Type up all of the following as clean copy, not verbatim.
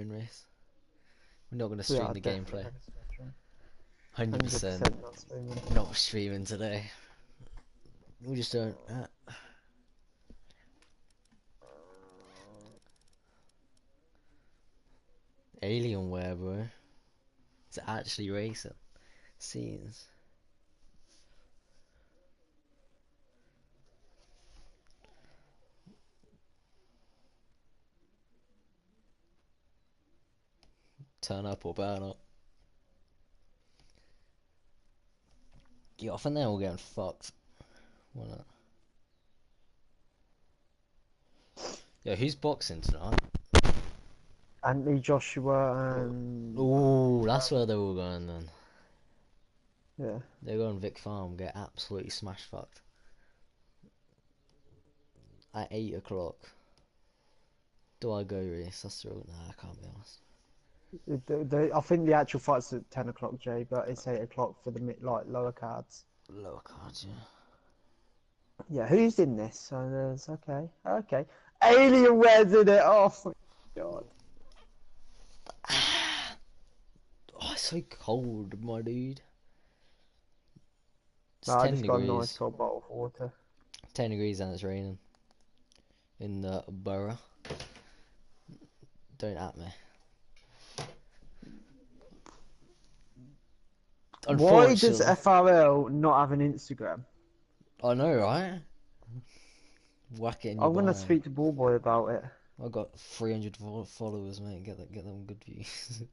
race. We're not going to We stream are the definitely gameplay. gonna 100% 100% not streaming. not streaming today. We just don't. Alienware, bro. It's actually racing. Scenes. Turn up or burn up. Yeah, I think they're all getting fucked. Why not? Yo, who's boxing tonight? Anthony Joshua and Ooh, that's where they're all going then. yeah. They're going Vic Farm, get absolutely smash fucked. At 8 o'clock. Do I go race? That's the real. Nah, I can't be honest. I think the actual fight's at 10 o'clock, Jay, but it's 8 o'clock for the lower cards. Lower cards, yeah. Yeah, who's in this? So there's okay. Alienware's in it. Oh my god. Oh, it's so cold, my dude. It's No, I 10 just got a nice degrees. cold bottle of water. 10 degrees and it's raining. In the borough. Don't at me. Why does Unfortunately. FRL not have an Instagram? I know, right? Whack it in your I'm gonna bio. speak to Ballboy about it. I got 300 followers, mate. Get them good views.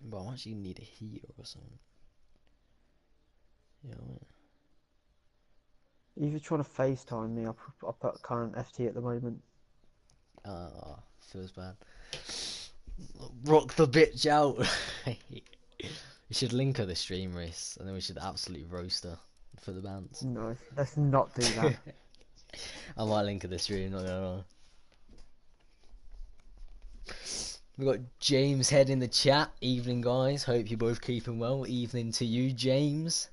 But I actually need a heater or something. You know what? If you're trying to FaceTime me, I put current FT at the moment. Feels bad. Rock the bitch out. We should link her the stream race, and then we should absolutely roast her for the bands. No, let's not do that. I might link her the stream, not gonna lie. We got James Head in the chat. Evening, guys. Hope you're both keeping well. Evening to you, James.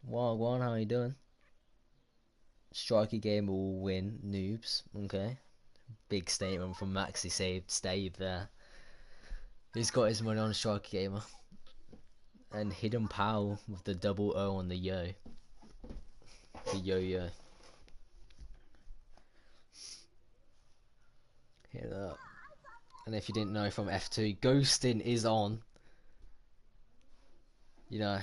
Wagwan, how you doing? Strikey game will win, noobs. Okay. Big statement from Maxi Saved Stave there. He's got his money on Strikey Gamer. And Hidden Powell with the double O on the yo. The yo-yo. Hit it up. And if you didn't know from F2, ghosting is on. You know,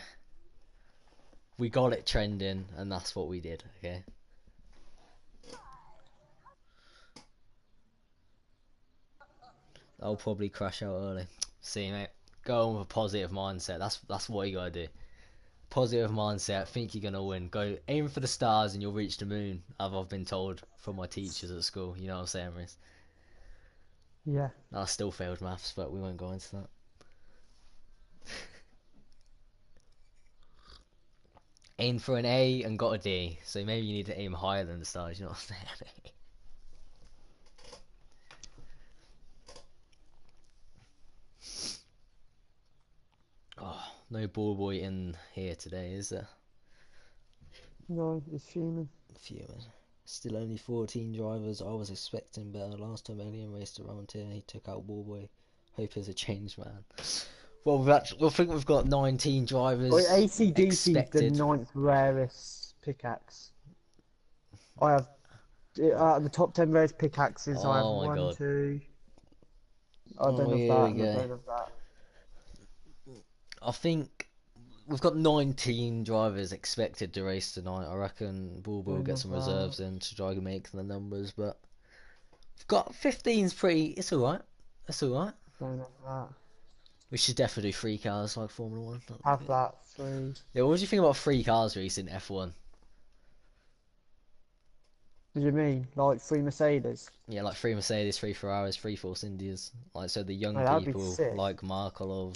we got it trending, and that's what we did, okay? I'll probably crash out early. See, mate, go on with a positive mindset. That's what you gotta do. Positive mindset. Think you're gonna win. Go aim for the stars, and you'll reach the moon. I've been told from my teachers at school. You know what I'm saying, Riz? Yeah. I still failed maths, but we won't go into that. Aim for an A and got a D, so maybe you need to aim higher than the stars. You know what I'm saying? Oh, no ball boy in here today, is there? No, it's fuming. Fuming. Still only 14 drivers. I was expecting better. Last time Alien raced around here, he took out Ballboy. Hope he's a changed man. Well, I think we've got 19 drivers ACDC is the expected. 9th rarest pickaxe. I have the top 10 rarest pickaxes. I have Oh my one, god. two. I don't Oh, have here that, we and I go. don't have that. I think we've got 19 drivers expected to race tonight. I reckon Ballboy will get some reserves in to try and make the numbers, but we've got 15's pretty. It's alright. It's alright. Don't have that. We should definitely do 3 cars like Formula 1. Have that, 3. Yeah, what do you think about 3 cars racing F1? What do you mean? Like 3 Mercedes? Yeah, like 3 Mercedes, 3 Ferraris, 3 Force Indias. Like, so the young Oh, that'd be people sick. like Markolov,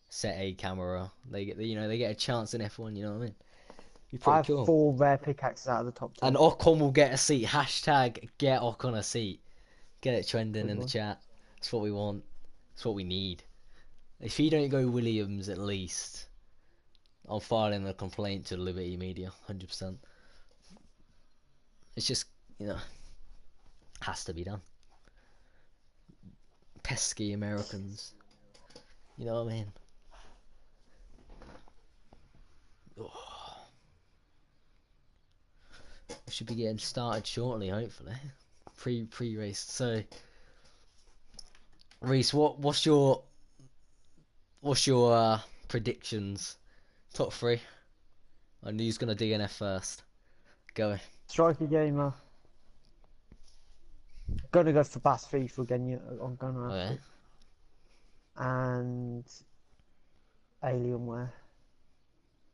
Set A Camera, they get they get a chance in F1. You know what I mean? Be I pretty have cool. 4 rare pickaxes out of the top 10. And Ocon will get a seat. Hashtag get Ocon a seat. Get it trending Good in the one. chat. That's what we want. That's what we need. If you don't go Williams at least, I'm filing a complaint to Liberty Media, 100%. It's just, you know, has to be done. Pesky Americans. You know what I mean? Oh. We should be getting started shortly, hopefully. Pre-race. So, Reese, what's your predictions? Top 3. And who's gonna DNF first? Go. Striker gamer. Gonna go for Bass FIFA again. I'm gonna have to. And Alienware.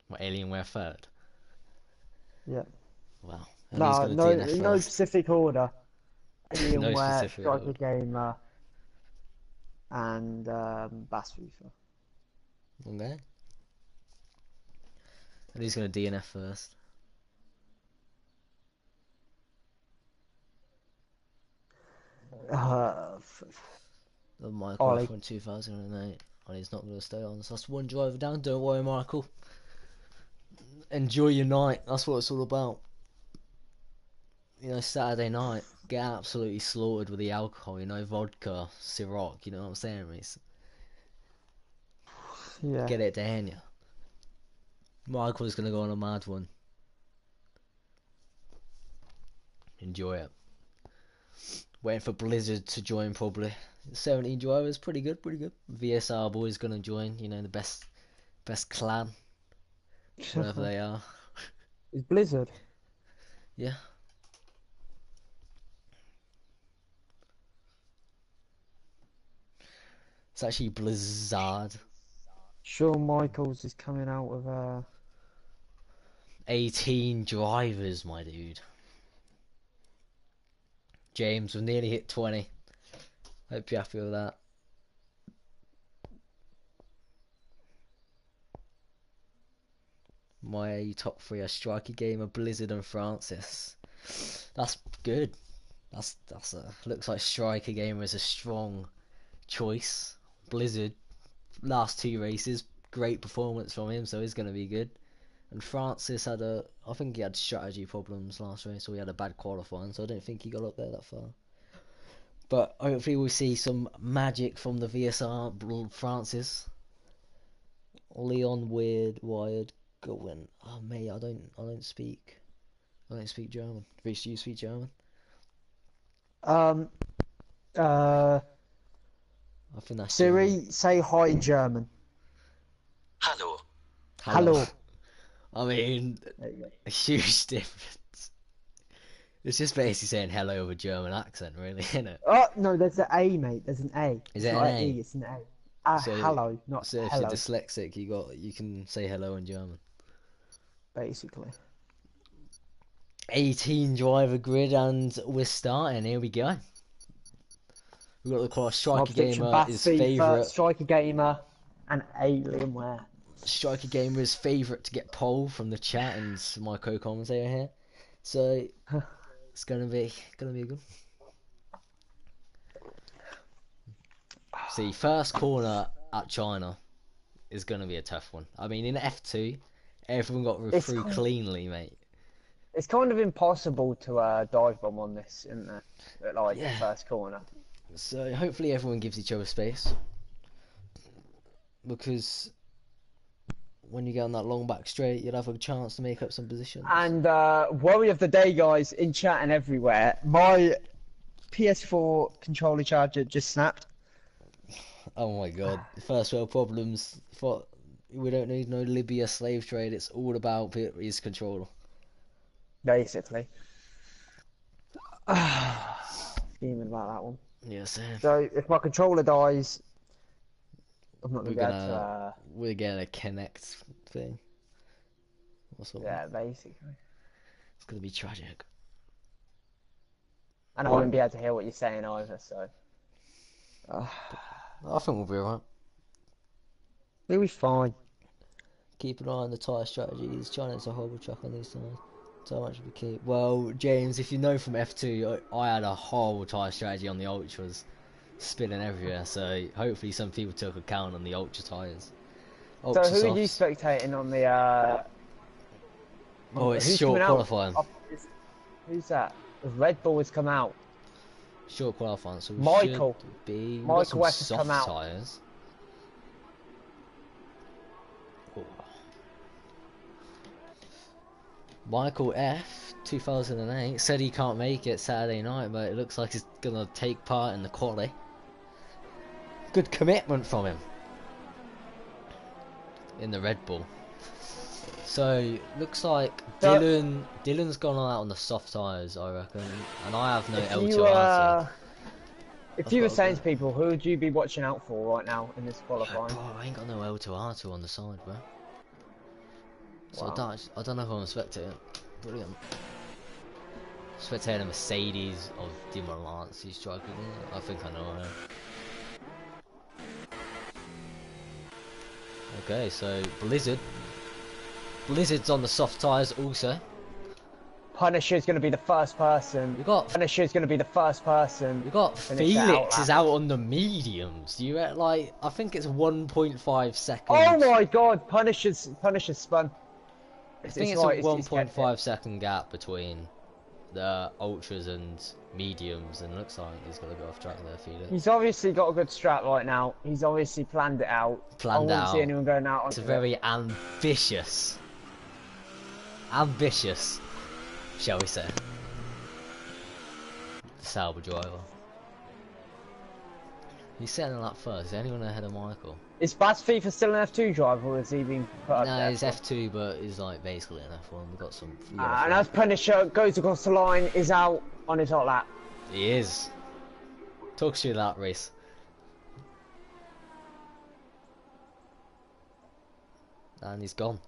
What, Alienware third? Yeah. Wow. And no, no specific order. Alienware, No specific Striker order. gamer, and Bass FIFA. Okay. And who's gonna DNF first? Michael Ollie. from 2008. And he's not going to stay on. So that's one driver down. Don't worry, Michael. Enjoy your night. That's what it's all about. You know, Saturday night, get absolutely slaughtered with the alcohol. You know, vodka, Ciroc. You know what I'm saying, Reese? Yeah. Get it down, you. Michael's going to go on a mad one. Enjoy it. Waiting for Blizzard to join, probably. 17 drivers, pretty good, pretty good. VSR boys gonna join, you know, the best clan, whatever they are. Is Blizzard? Yeah. It's actually Blizzard. Shawn Michaels is coming out with 18 drivers, my dude. James, we've nearly hit 20. Hope you're happy with that. My top 3 are Striker Gamer, Blizzard, and Francis. That's good. That's looks like Striker Gamer is a strong choice. Blizzard, last 2 races, great performance from him, so he's gonna be good. And Francis I think he had strategy problems last race, so he had a bad qualifying, so I don't think he got up there that far. But hopefully we'll see some magic from the VSR Francis. Leon Wired going. Oh mate, I don't speak German. Reece, do you speak German? I think that's Siri, German. say hi in German. Hello. Hello. I mean, a huge difference. It's just basically saying hello with a German accent, really, isn't it? Oh no, there's an A, mate. There's an A. Is it's it not an A? E, it's an A. Hello, not so if hello. you're dyslexic, you can say hello in German. Basically. 18 driver grid, and we're starting. Here we go. We've got the class Striker Gamer is favourite. Striker Gamer and Alienware. Striker Gamer is favourite to get pole from the chat, and my co-commentator here. So it's gonna be good. See, first corner at China is gonna be a tough one. I mean, in F2, everyone got through cleanly, mate. It's kind of impossible to dive bomb on this, isn't it? Like first corner. So hopefully everyone gives each other space, because when you get on that long back straight, you'll have a chance to make up some positions. And worry of the day, guys, in chat and everywhere. My PS4 controller charger just snapped. Oh my god! First world problems. We don't need no Libya slave trade. It's all about his controller. Basically. Scheming about that one. Yes. So if my controller dies, I'm not gonna be able to. We're getting a Connect thing. Yeah, basically. It's gonna be tragic. And I won't be able to hear what you're saying either. So. I think we'll be alright. We'll be fine. Keep an eye on the tyre strategies. China's a horrible track on these tyres. So much we keep. Well, James, if you know from F2, I had a horrible tyre strategy on the Ultras, spinning everywhere. So hopefully some people took account on the Ultra tyres. So Ultra who are you softs. spectating on the? Oh, it's Who's short coming out? qualifying. Who's that? Red Bull has come out. Short qualifying, so we should Michael. be. We've got some Michael F has come soft out. tyres. Oh. Michael F, 2008, said he can't make it Saturday night, but it looks like he's gonna take part in the quali. Good commitment from him in the Red Bull. So looks like So- Dylan's gone out on the soft tyres, I reckon, and I have no L2R2. If I've you were got a saying good- to people, who would you be watching out for right now in this qualifying? Bro, I ain't got no L2R2 on the side, bro. So Wow. I don't know if I'm spectating. Brilliant. Spectating a Mercedes of Di Malanzi struggling. I think I know her. Okay, so Blizzard's on the soft tyres also. Punisher's going to be the first person. We got Punisher's going to be the first person. We got to finish that Felix is outlap. out on the mediums. You like? I think it's 1.5 seconds. Oh my God! Punisher's spun. I think it's right, a it's kept 1.5 second gap between the ultras and mediums, and looks like he's gonna go off track there, Felix. He's obviously got a good strat right now. He's obviously planned it out. Planned I won't see out. anyone going out. It's a onto very ambitious, shall we say, Sauber driver. He's setting a lap first. Is anyone ahead of Michael? Is Baz FIFA still an F2 driver, or has he been put up No, there? he's F2, but he's like basically an F1. We've got some. And as Punisher goes across the line, is out on his hot lap. He is. Talk to you that race. And he's gone.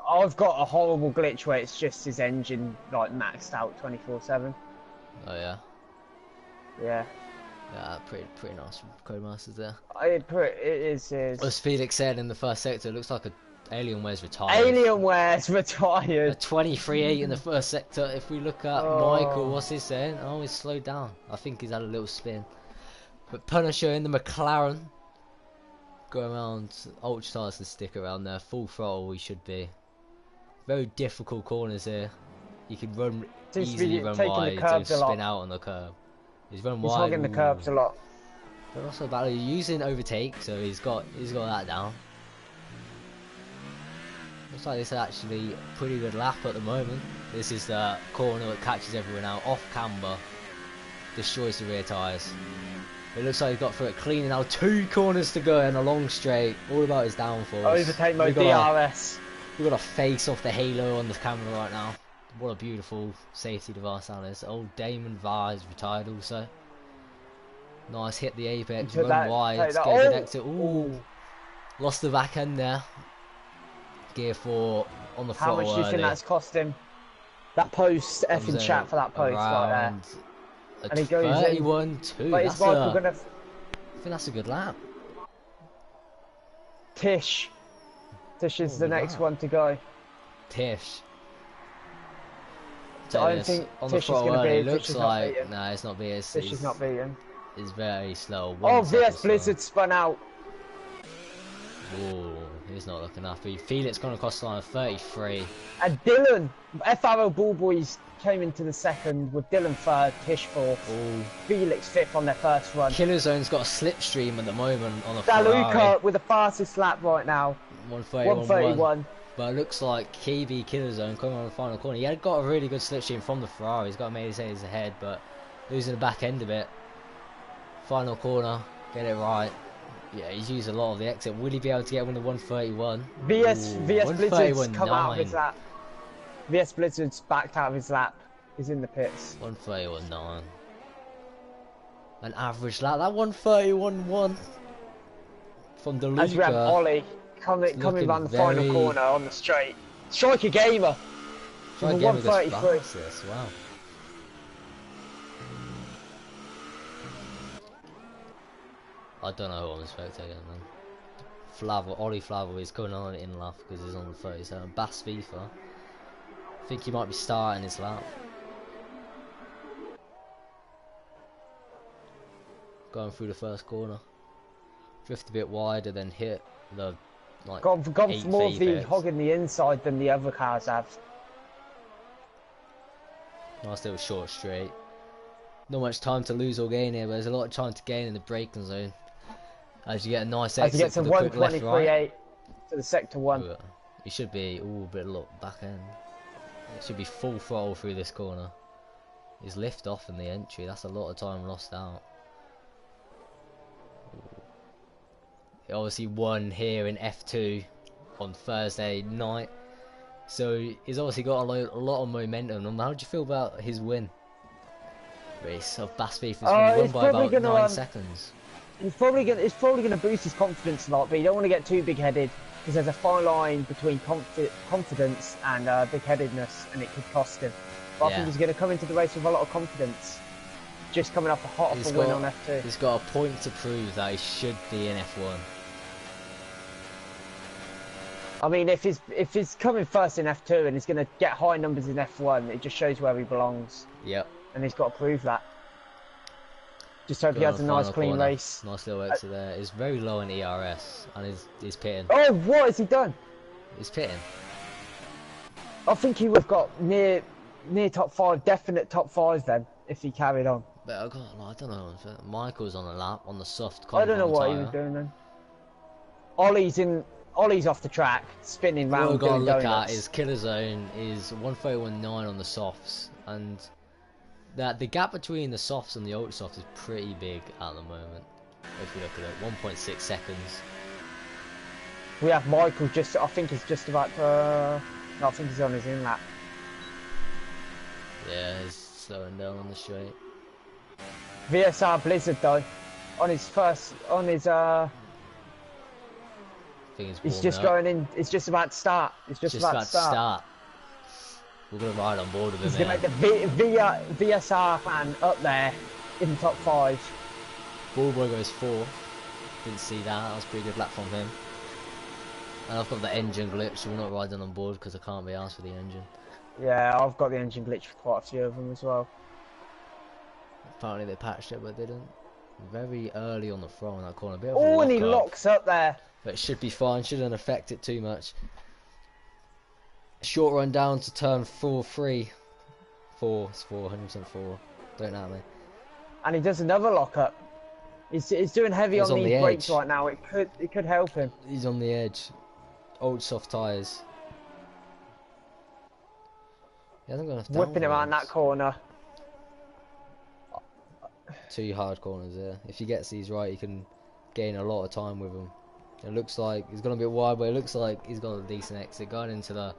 I've got a horrible glitch where it's just his engine like maxed out 24/7. Oh yeah. Yeah, Yeah, pretty nice from Codemasters there. it is. As Felix said in the first sector, it looks like Alienware's retired. Alienware's A retired. 23.8 in the first sector. If we look at Michael, what's he saying? Oh, he's slowed down. I think he's had a little spin. But Punisher in the McLaren. Go around, ultra tires and stick around there. Full throttle we should be. Very difficult corners here. You can run Seems to be easily, run taking the wide, don't curbs a lot. spin out on the curb. He's run He's wide. hogging the curbs a lot. But also about using overtake, so he's got that down. Looks like this is actually a pretty good lap at the moment. This is the corner that catches everyone out, off camber, destroys the rear tyres. It looks like he's got through it clean now. 2 corners to go and a long straight. All about his downforce. Overtake mode DRS. We've got a face off the halo on the camera right now. What a beautiful safety device that is. Old Damon VAR is retired also. Nice, hit the apex, run wide, get a good exit. Ooh. Lost the back end there. Gear 4 on the throttle. How much do you think that's cost him? That post, effing chat for that post right there. And he goes 31-2. But is Michael gonna... I think that's a good lap. Tish is the next one to go. Tish. So I don't think on Tish the is going to be. It looks like no, it's not being. Tish is not beaten. It's very slow. Oh, VS Blizzard spun out. Ooh, he's not looking happy. Felix gonna cost line of 33. And Dylan, FRL Ball Boys came into the second with Dylan third, Tish fourth, Felix fifth on their first run. Killer Zone's got a slipstream at the moment on a Daluka Ferrari. with the fastest lap right now. 131. But it looks like KB Killer Zone coming on the final corner. He had got a really good slipstream from the Ferrari. He's got a Mercedes ahead, but losing the back end of it. Final corner, get it right. Yeah, he's used a lot of the exit. Will he be able to get one to 131? VS Blizzard's come out of his 131.9. lap. VS Blizzard's backed out of his lap. He's in the pits. 131.9. An average lap. That 131.1 from Deluca. As we have Ollie coming around the final corner on the straight. Striker Gamer. Striker With Gamer goes 133. fastest. Wow. I don't know who I'm spectating then. Ollie Flavel is coming on in lap because he's on the 37. Bass FIFA. I think he might be starting his lap. Going through the first corner. Drift a bit wider, then hit the like Got eighth, more of the apex. hogging the inside than the other cars have. Nice little short straight. Not much time to lose or gain here, but there's a lot of time to gain in the braking zone. As you get a nice As you exit get for to the quick left right. 123.8 to the sector 1. Ooh, you should be a bit look back end. It should be full throttle through this corner. He's lift off in the entry. That's a lot of time lost out. He obviously won here in F2 on Thursday night, so he's obviously got a lot of momentum. And how do you feel about his win? Race of Basfief has won by about 9 seconds. It's probably gonna boost his confidence a lot, but you don't want to get too big-headed because there's a fine line between confidence and big-headedness, and it could cost him. But I think he's gonna come into the race with a lot of confidence, just coming off a win on F2. He's got a point to prove that he should be in F1. I mean, if he's coming first in F2 and he's gonna get high numbers in F1, it just shows where he belongs. Yep. And he's got to prove that. Just hope he has a nice clean race. Nice little exit there. He's very low in ERS and he's pitting. Oh, what has he done? He's pitting. I think he would have got near top 5, definite top 5 then, if he carried on. But I don't know. Michael's on the lap on the soft. I don't know what he was doing then. Ollie's off the track, spinning round. What we've got to look donuts. at is Killer Zone is 131.9 on the softs, and that the gap between the softs and the ultra softs is pretty big at the moment. If you look at it, 1.6 seconds. We have Michael just. I think he's just about to. No, I think he's on his in lap. Yeah, he's slowing down on the straight. VSR Blizzard though, on his he's just going in. It's just about to start. It's just about to start. We're gonna ride on board with him. He's gonna make the VSR fan up there in the top 5. Ballboy goes 4. Didn't see that. That was a pretty good lap from him. And I've got the engine glitch, so we're not riding on board because I can't be asked for the engine. Yeah, I've got the engine glitch for quite a few of them as well. Apparently they patched it, but they didn't. Very early on the throw in that corner. A bit of oh, and he locks up there. But it should be fine. Shouldn't affect it too much. Short run down to turn 4-3. 4. It's 4. 100% 4. Don't know me. And he does another lock up. He's doing heavy on the brakes right now. It could help him. He's on the edge. Old soft tyres. He hasn't got enough downforce. Whipping him around that corner. 2 hard corners there. If he gets these right, he can gain a lot of time with them. It looks like he's gone a bit wide, but it looks like he's got a decent exit going into the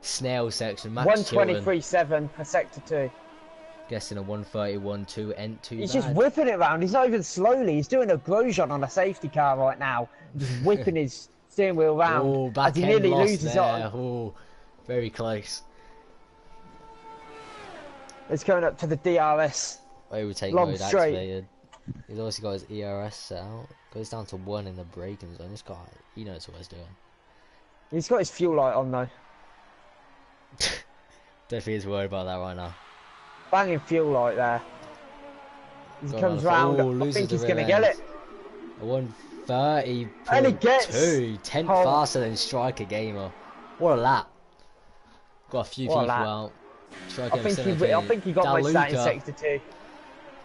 snail section. 123.7 per sector 2. Guessing a 131.2 ain't too bad. He's just whipping it around. He's not even slowly. He's doing a Grosjean on a safety car right now. Just whipping his steering wheel round. Oh, back as he end nearly lost loses there. it. Oh, very close. It's going up to the DRS. Overtake Long mode straight. activated. He's obviously got his ERS set out. Goes down to 1 in the braking zone. This guy, he knows what he's doing. He's got his fuel light on though. Don't think he's worried about that right now. Banging fuel light there. He comes round. I think he's going to get it. A 130.2. And he gets 10th faster than Striker Gamer. What a lap. Got a few people out. I think he got my stat in sector 2.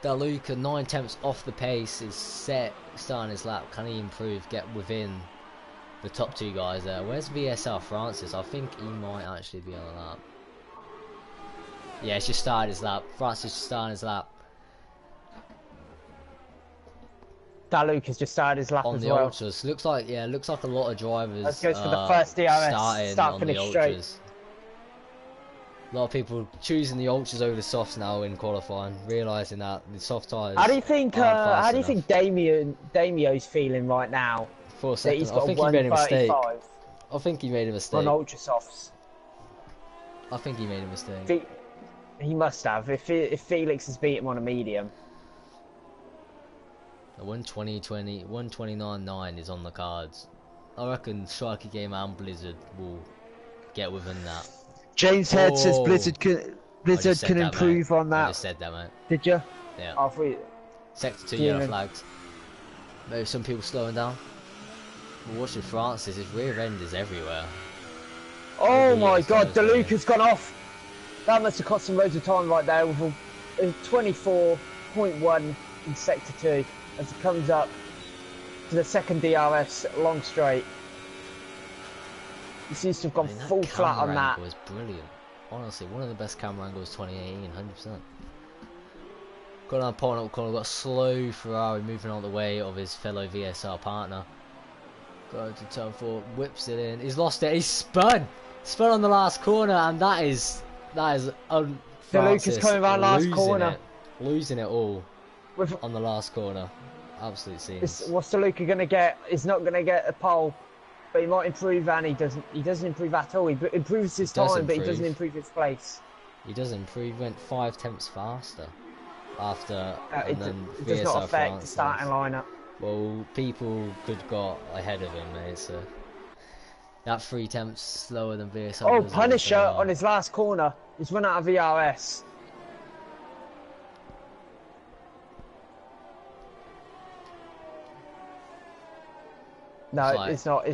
Daluka 9/10 off the pace is set, starting his lap. Can he improve, get within the top 2 guys there? Where's VSR Francis? I think he might actually be on the lap. Yeah, he's just started his lap. Francis just started his lap. Daluka's just started his lap on as the well. Ultras. Looks like a lot of drivers Let's go for the first DRS. starting on the Ultras. A lot of people choosing the Ultras over the softs now in qualifying, realising that the soft tyres. How do you think Damio's feeling right now? 4 seconds. I think he made a mistake. I think he made a mistake. On ultra softs. I think he made a mistake. He must have. If Felix has beat him on a medium. A 129.9 is on the cards. I reckon Striker Game and Blizzard will get within that. James Head says Blizzard can improve on that. I just said that, mate. Did you? Yeah. Oh, Sector 2 yellow flags. Maybe some people slowing down. Watch with Francis, his rear end is everywhere. Oh my god, DeLuca's gone off. That must have cost him loads of time right there with a 24.1 in sector 2 as he comes up to the second DRS long straight. He seems to have gone full flat on that. That was brilliant. Honestly, one of the best camera angles 2018, 100%. Got on point up corner, got a slow Ferrari moving on the way of his fellow VSR partner. Got to turn 4, whips it in. He's lost it. He's spun on the last corner, and that is DeLuca's coming around last corner, losing it all on the last corner. Absolute scenes. What's DeLuca gonna get? He's not gonna get a pole, but he might improve, and he doesn't improve at all. He improves his time, but he doesn't improve his place. He does improve. He went 5 tenths faster after, and then it does not affect the starting lineup. Well, people could got ahead of him, mate, so that 3 tenths slower than VSR. Oh, Punisher on his last corner. He's run out of VRS. No, it's not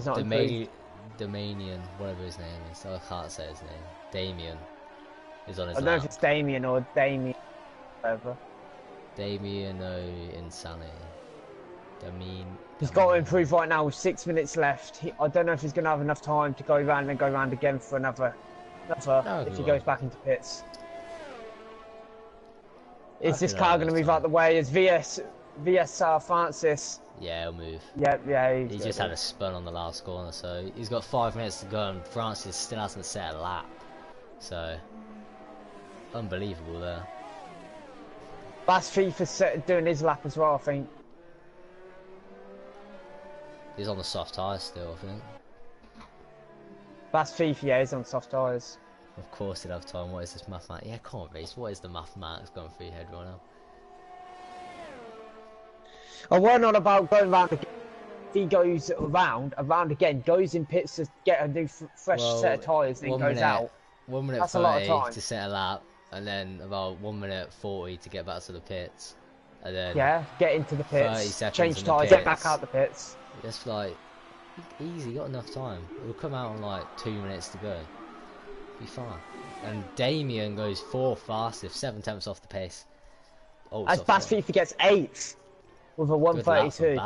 Damien, whatever his name is. I can't say his name. Damien is on his lap. I don't know if it's Damien or Damien. Whatever. Damien Insani. He's got to improve right now with 6 minutes left. I don't know if he's going to have enough time to go around and go around again for another if he goes back into pits. Is this car going to move out the way? Is VSR Francis? Yeah, he'll move. Yeah. He just had a spun on the last corner, so he's got 5 minutes to go, and Francis still hasn't set a lap. So, unbelievable there. That's FIFA doing his lap as well, I think. He's on the soft tyres still, I think. That's FIFA, yeah, he's on soft tyres. Of course he'd have time. What is this mathematics? Yeah, come on, Reece. What is the mathematics going through your head right now? I weren't on about going round again. If he goes around again, goes in pits to get a new fresh set of tyres, then goes out. 1 minute 30 to set a lap, and then about 1 minute 40 to get back to the pits. And then get into the pits, 30 seconds change tyres, get back out the pits. It's like easy, got enough time. It'll come out in like 2 minutes to go. Be fine. And Damien goes 4th fastest, 7 tenths off the pace. Oh, as Bass FIFA gets 8th with a 132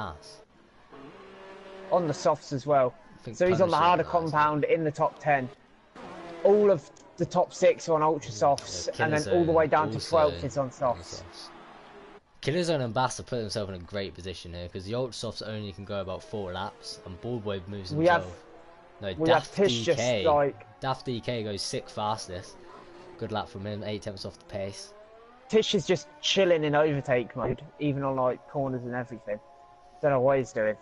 on the softs as well. So he's on the harder compound in the top 10. All of the top 6 are on ultra softs, and then all the way down to 12th is on softs. Killerzone and Bass have put themselves in a great position here because the ultra softs only can go about 4 laps, and Baldwave moves himself. Daft DK goes 6th fastest. Good lap from him, 8 tenths off the pace. Tish is just chilling in overtake mode, even on like corners and everything. Don't know what he's doing.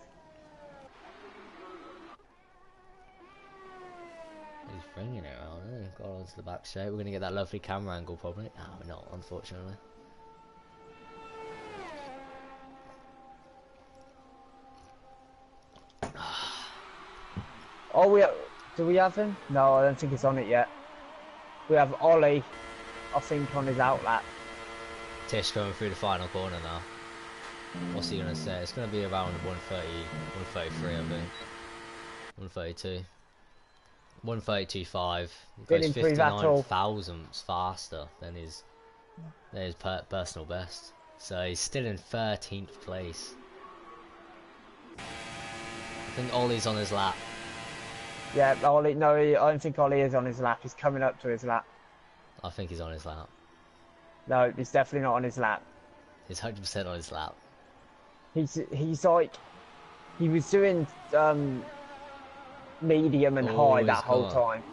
He's bringing it around. Got onto the back straight. We're going to get that lovely camera angle probably. No, we're not, unfortunately. Oh, do we have him? No, I don't think he's on it yet. We have Ollie, I think, on his outlap. Tish going through the final corner now. What's he going to say? It's going to be around 130, 133, I think. 132. 132.5. Goes 59 thousandths faster than his personal best. So he's still in 13th place. I think Ollie's on his lap. Yeah, Ollie. No, I don't think Ollie is on his lap. He's coming up to his lap. I think he's on his lap. No, he's definitely not on his lap. He's 100% on his lap. He's like, he was doing medium and high that whole time.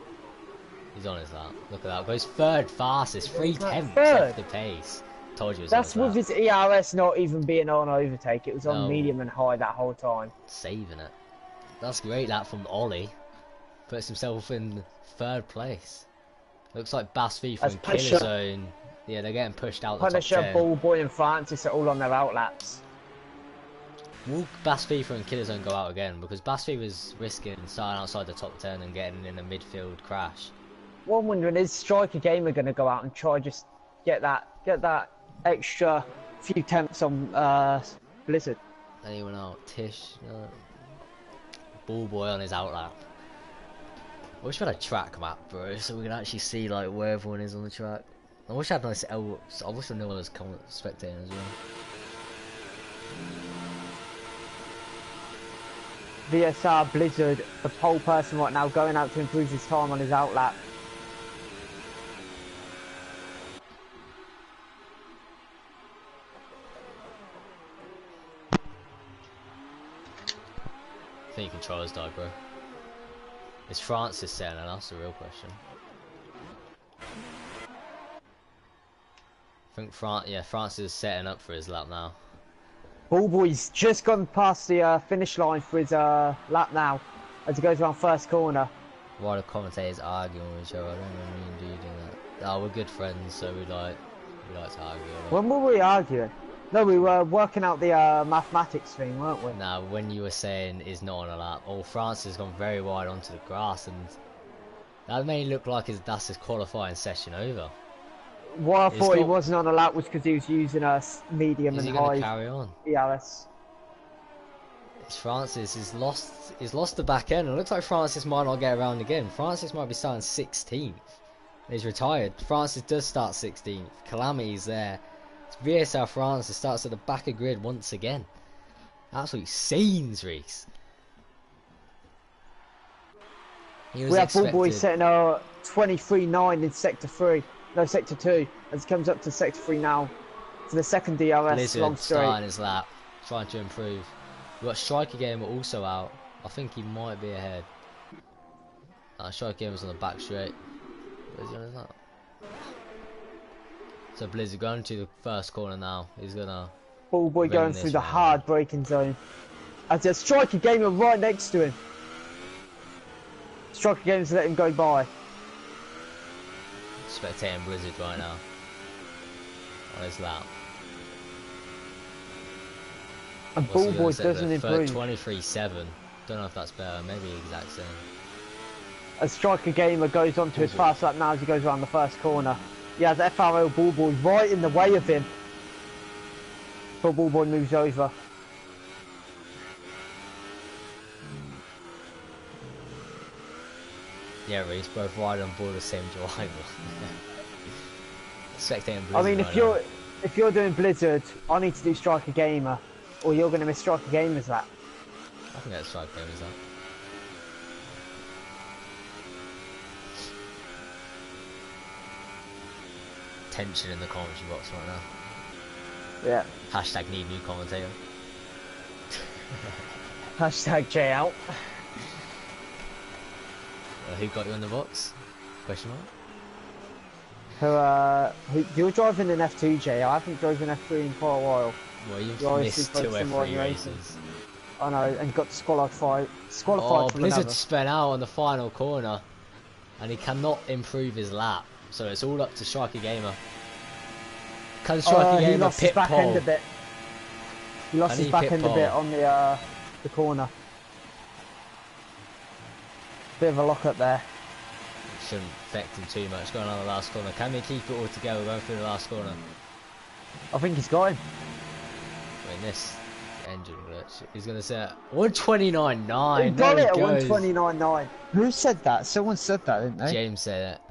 He's on his lap. Look at that. Goes 3rd fastest, 3 tenths off the pace. Told you it was That's with his ERS not even being on overtake. It was on medium and high that whole time. Saving it. That's great. That from Ollie. Puts himself in 3rd place. Looks like Bass FIFA and Killerzone. Yeah, they're getting pushed out the top 10. Punisher, Ballboy and Francis are all on their outlaps. Will Bass FIFA and Killerzone go out again? Because Bass FIFA's risking starting outside the top 10 and getting in a midfield crash. Well, I'm wondering, is Striker Gamer going to go out and try just get that extra few tenths on Blizzard? Anyone out? Tish? No. Ball boy on his outlap. I wish we had a track map, bro, so we can actually see like where everyone is on the track. I wish I had nice L. I wish I knew I was spectating as well. VSR Blizzard, the pole person right now, going out to improve his time on his outlap. I think controllers died, bro. Is Francis saying that? That's the real question. I think Francis is setting up for his lap now. Ballboy's just gone past the finish line for his lap now, as he goes around first corner. While the commentators arguing with each other, I don't know me and you doing that. Oh, we're good friends, so we like to argue. When were we arguing? No, we were working out the mathematics thing, weren't we? Now, when you were saying is not on a lap, Francis has gone very wide onto the grass, and that made it look like that's his qualifying session over. Why I thought he wasn't on a lap was because he was using a medium and high carry on? ERS. It's Francis he's lost the back end. It looks like Francis might not get around again. Francis might be starting 16th. He's retired. Francis does start 16th. Calamity's there. It's VSR Francis starts at the back of grid once again. Absolute scenes, Reese. We have Ballboy setting a 23.9 in sector 3. No, sector 2, as he comes up to sector 3 now, to the second DRS. Blizzard long straight. starting his lap, trying to improve. We've got Striker Gamer also out. I think he might be ahead. Striker Gamer's on the back straight. Where's he on his lap? So Blizzard going to the first corner now. He's gonna. Ballboy going through the hard braking zone. As there's Striker Gamer right next to him. Striker Gamer's let him go by. Spectating Blizzard right now on his lap. And Ballboy doesn't improve. 23.7. Don't know if that's better. Maybe exact same. As Striker Gamer goes on to his fast lap now as he goes around the first corner. He has FRL Ballboy right in the way of him. But Ballboy moves over. Yeah, Reese, both ride on board the same driver. Spectating Blizzard. I mean, if you're doing Blizzard, I need to do Striker Gamer, or you're going to miss Striker Gamer's lap. I think that's Striker Gamer's lap. Tension in the commentary box right now. Yeah. Hashtag need new commentator. Hashtag J out. Who got you in the box? Question mark. You're driving an F2J. I haven't driven an F3 in quite a while. Well, you've missed 2 F3 races. I know, and got disqualified. Oh, Blizzard spun out on the final corner, and he cannot improve his lap. So it's all up to Striker Gamer. Can Striker Gamer he lost pit his back pole? end a bit. He lost his back end a bit on the corner. Bit of a lock up there. Shouldn't affect him too much. Going on the last corner. Can we keep it all together going through the last corner? I think he's got him. I mean, this engine glitch. He's going to set 129.9. He got it at 129.9. Who said that? Someone said that, didn't they? James said it.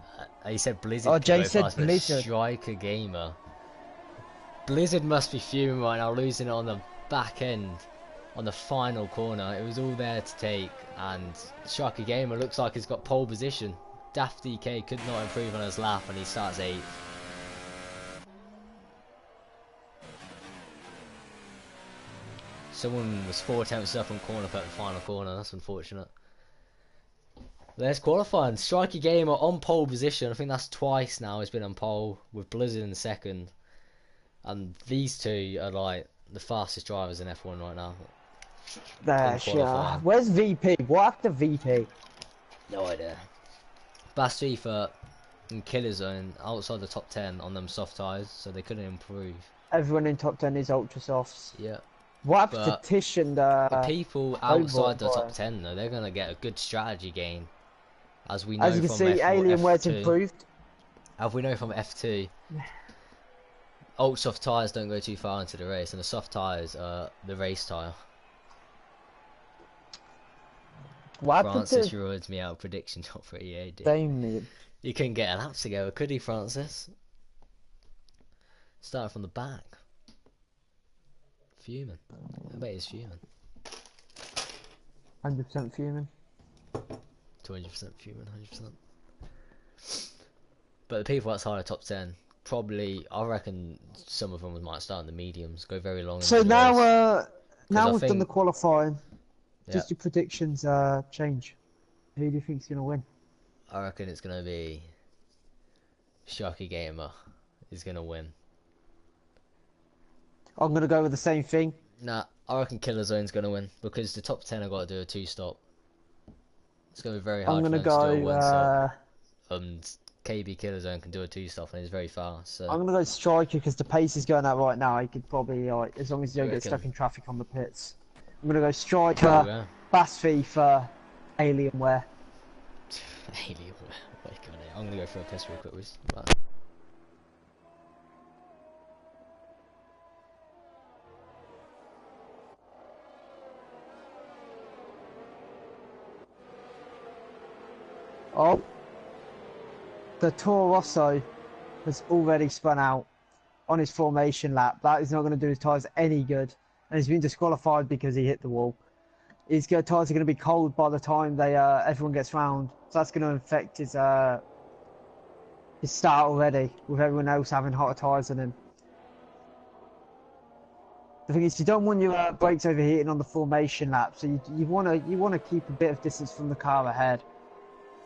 He said Blizzard. Oh, James said Blizzard. Striker Gamer. Blizzard must be fuming right now, losing it on the back end. On the final corner, it was all there to take, and Striker Gamer looks like he's got pole position. Daft DK could not improve on his lap, and he starts 8th. Someone was 4 attempts up on corner cut the final corner. That's unfortunate. There's qualifying. Striker Gamer on pole position. I think that's twice now he's been on pole, with Blizzard in second, and these two are like the fastest drivers in F1 right now. Where's VP? What happened to VP? No idea. Bastifa and Killer Zone outside the top 10 on them soft tyres, so they couldn't improve. Everyone in top 10 is ultra softs. Yeah. What happened to Tish and the people outside the top 10 though, they're gonna get a good strategy gain, as we know. As you can see, Alienware's improved. As we know from F2, ultra soft tyres don't go too far into the race, and the soft tyres are the race tyre. What happened Francis to rewards me out prediction top for EA, dude. Damien? You couldn't get an lap together, could he, Francis? Starting from the back. Fuming. I bet he's fuming. 100% fuming. 200% fuming, 100%. But the people outside of top 10, probably, I reckon some of them might start in the mediums, go very long. So into the now, race. now we've done the qualifying. Yeah. Just your predictions change. Who do you think's gonna win? I reckon it's gonna be Sharky Gamer is gonna win. I'm gonna go with the same thing. Nah, I reckon Killer Zone's gonna win because the top 10 have got to do a 2-stop. It's gonna be very hard. I'm gonna for them to do a go. 1-stop. And KB Killer Zone can do a 2-stop and he's very fast. So I'm gonna go Striker because the pace is going out right now. He could probably, as long as you don't get reckon? stuck in traffic on the pits. I'm gonna go Striker, Bass FIFA, Alienware. Alienware. Wait, I'm gonna go for a piss real quick. Right. Oh, the Toro Rosso has already spun out on his formation lap. That is not going to do his tyres any good, and he's been disqualified because he hit the wall. His tyres are going to be cold by the time they everyone gets round, so that's going to affect his start already, with everyone else having hotter tyres than him. The thing is, you don't want your brakes overheating on the formation lap, so you want to keep a bit of distance from the car ahead.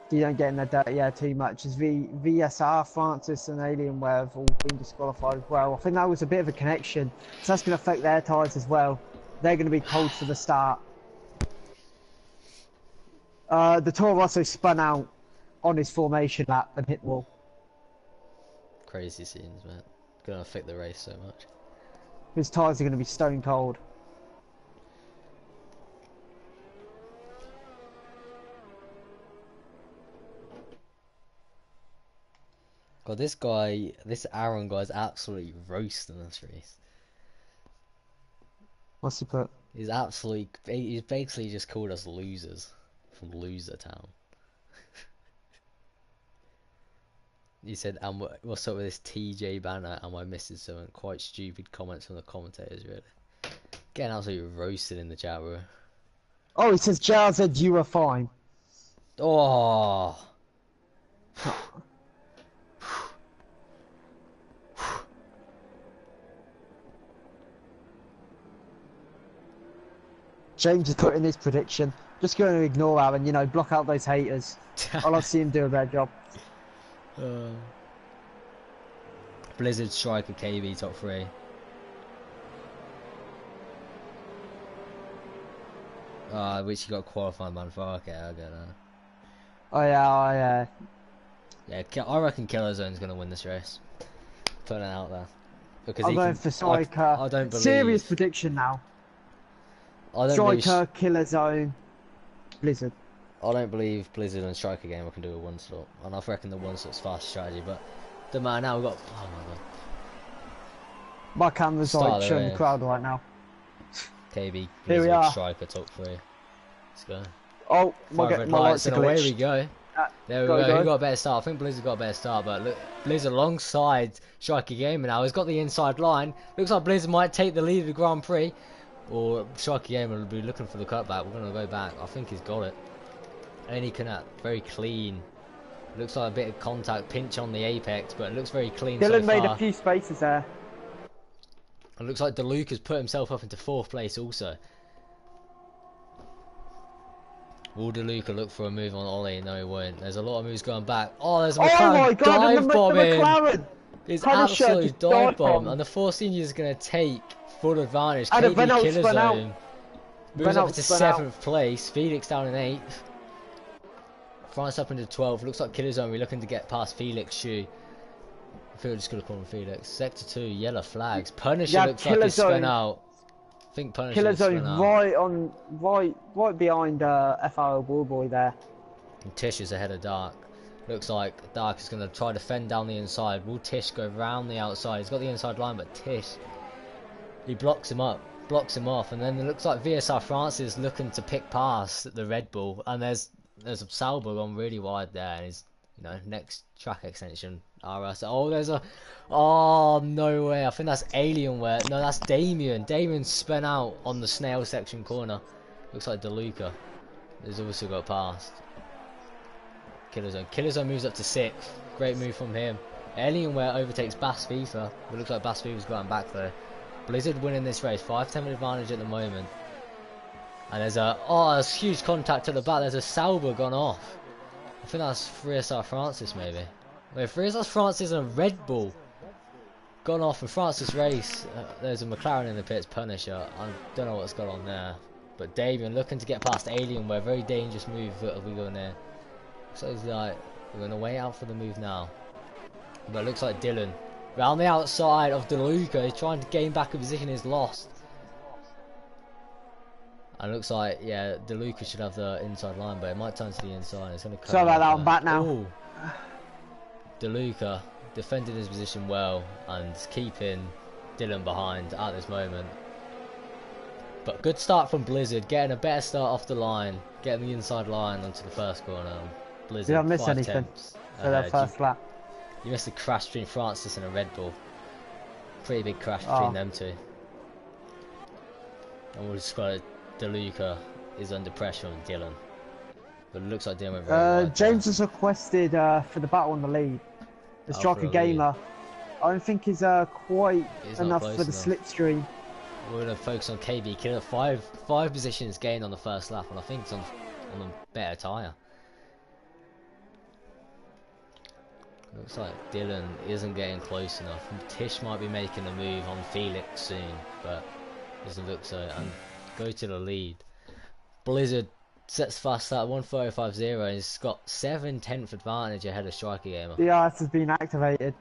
So you don't get in the dirt too much. As VSR, Francis and Alienware have all been disqualified as well. I think that was a bit of a connection, so that's going to affect their tyres as well. They're going to be cold for the start. The Toro Rosso spun out on his formation lap and hit the wall. Crazy scenes, man. Gonna affect the race so much. His tyres are going to be stone cold. God, this Aaron guy's absolutely roasting this race. What's he put? He's basically just called us losers from Loser Town. He said, what's up with this TJ banner? Am I missing something? Quite stupid comments from the commentators, really. Getting absolutely roasted in the chat, bro. Oh, he says, Jar said you were fine. Oh. James is putting his prediction. Just going to ignore Aaron, block out those haters. I'll not see him do a bad job. Blizzard, Striker, KB, top 3. Which you got qualified man for. Okay, I'll get that. Oh yeah, Yeah, I reckon Killer Zone's gonna win this race. Putting it out there. Because I'm going for Striker. I don't believe. Serious prediction now. Striker, Killer Zone, Blizzard. I don't believe Blizzard and Striker Gamer can do a 1-stop, and I reckon the 1-stop's fast strategy. But the man now we've got. Oh my god. My camera's showing the crowd right now. KB, Here we Blizzard, are. Striker, top 3. Let's go. Oh, my lights are and away glitched. we go. There we go. Who got a better start? I think Blizzard got a better start, but look, Blizzard alongside Striker Gamer now. He's got the inside line. Looks like Blizzard might take the lead of the Grand Prix. Or Striker Gamer will be looking for the cutback. We're going to go back. I think he's got it. And he can very clean. Looks like a bit of contact, pinch on the apex, but it looks very clean Dylan so made far. a few spaces there. It looks like DeLuca has put himself up into 4th place also. Will DeLuca look for a move on Ollie? No, he won't. There's a lot of moves going back. Oh, there's a McLaren my god, dive bomb in. McLaren! It's Punisher, absolute dive bomb. bomb. And the Force Senior is going to take full advantage. And KB Renault Killer spun Zone moves up into spun out. 7th place. Felix down in 8th. France up into 12th. Looks like Killer Zone. We're looking to get past Felix Shoe. I feel just going to call him Felix. Sector 2, yellow flags. Punisher looks like he's spun out. I think Punisher Killer is spun Zone out. right behind FRL Bullboy there. And Tish is ahead of Dark. Looks like Dark is going to try to fend down the inside. Will Tish go round the outside? He's got the inside line, but Tish, he blocks him up. blocks him off, and then it looks like VSR France is looking to pick past the Red Bull, and there's a Sauber gone really wide there, and his next track extension RS. Oh, there's a no way. I think that's Alienware. No, that's Damien. Damien spun out on the snail section corner. Looks like DeLuca has also got past. Killerzone moves up to 6th. Great move from him. Alienware overtakes Bass FIFA. It looks like Bass FIFA's gotten back there. Blizzard winning this race. 5-10 advantage at the moment. And there's a huge contact at the back. There's a Sauber gone off. I think that's FRL Francis maybe. Wait, FRL Francis and a Red Bull gone off in Francis race. There's a McLaren in the pits, Punisher. I don't know what's gone on there. But Damien looking to get past Alienware. Very dangerous move that we go near. So he's like, we're going to wait out for the move now. But it looks like Dylan round the outside of DeLuca. He's trying to gain back a position he's lost. And it looks like, yeah, DeLuca should have the inside line, but it might turn to the inside. It's going to Sorry about that, I'm back now. Ooh. DeLuca defending his position well and keeping Dylan behind at this moment. But good start from Blizzard, getting a better start off the line, getting the inside line onto the first corner. Blizzard, you don't miss anything for that first lap. You missed the crash between Francis and a Red Bull. Pretty big crash between them two. And we'll just got DeLuca is under pressure on Dylan. But it looks like Dylan went very wide. James has requested for the battle on the lead. The striker gamer. I don't think he's quite enough for the slipstream. We're going to focus on KB Killer. Five positions gained on the first lap, and I think it's on a better tyre. Looks like Dylan isn't getting close enough. Tish might be making a move on Felix soon, but doesn't look so. And go to the lead. Blizzard sets fast at 1:35.0 and he's got 7/10 advantage ahead of Striker Gamer. The RS has been activated.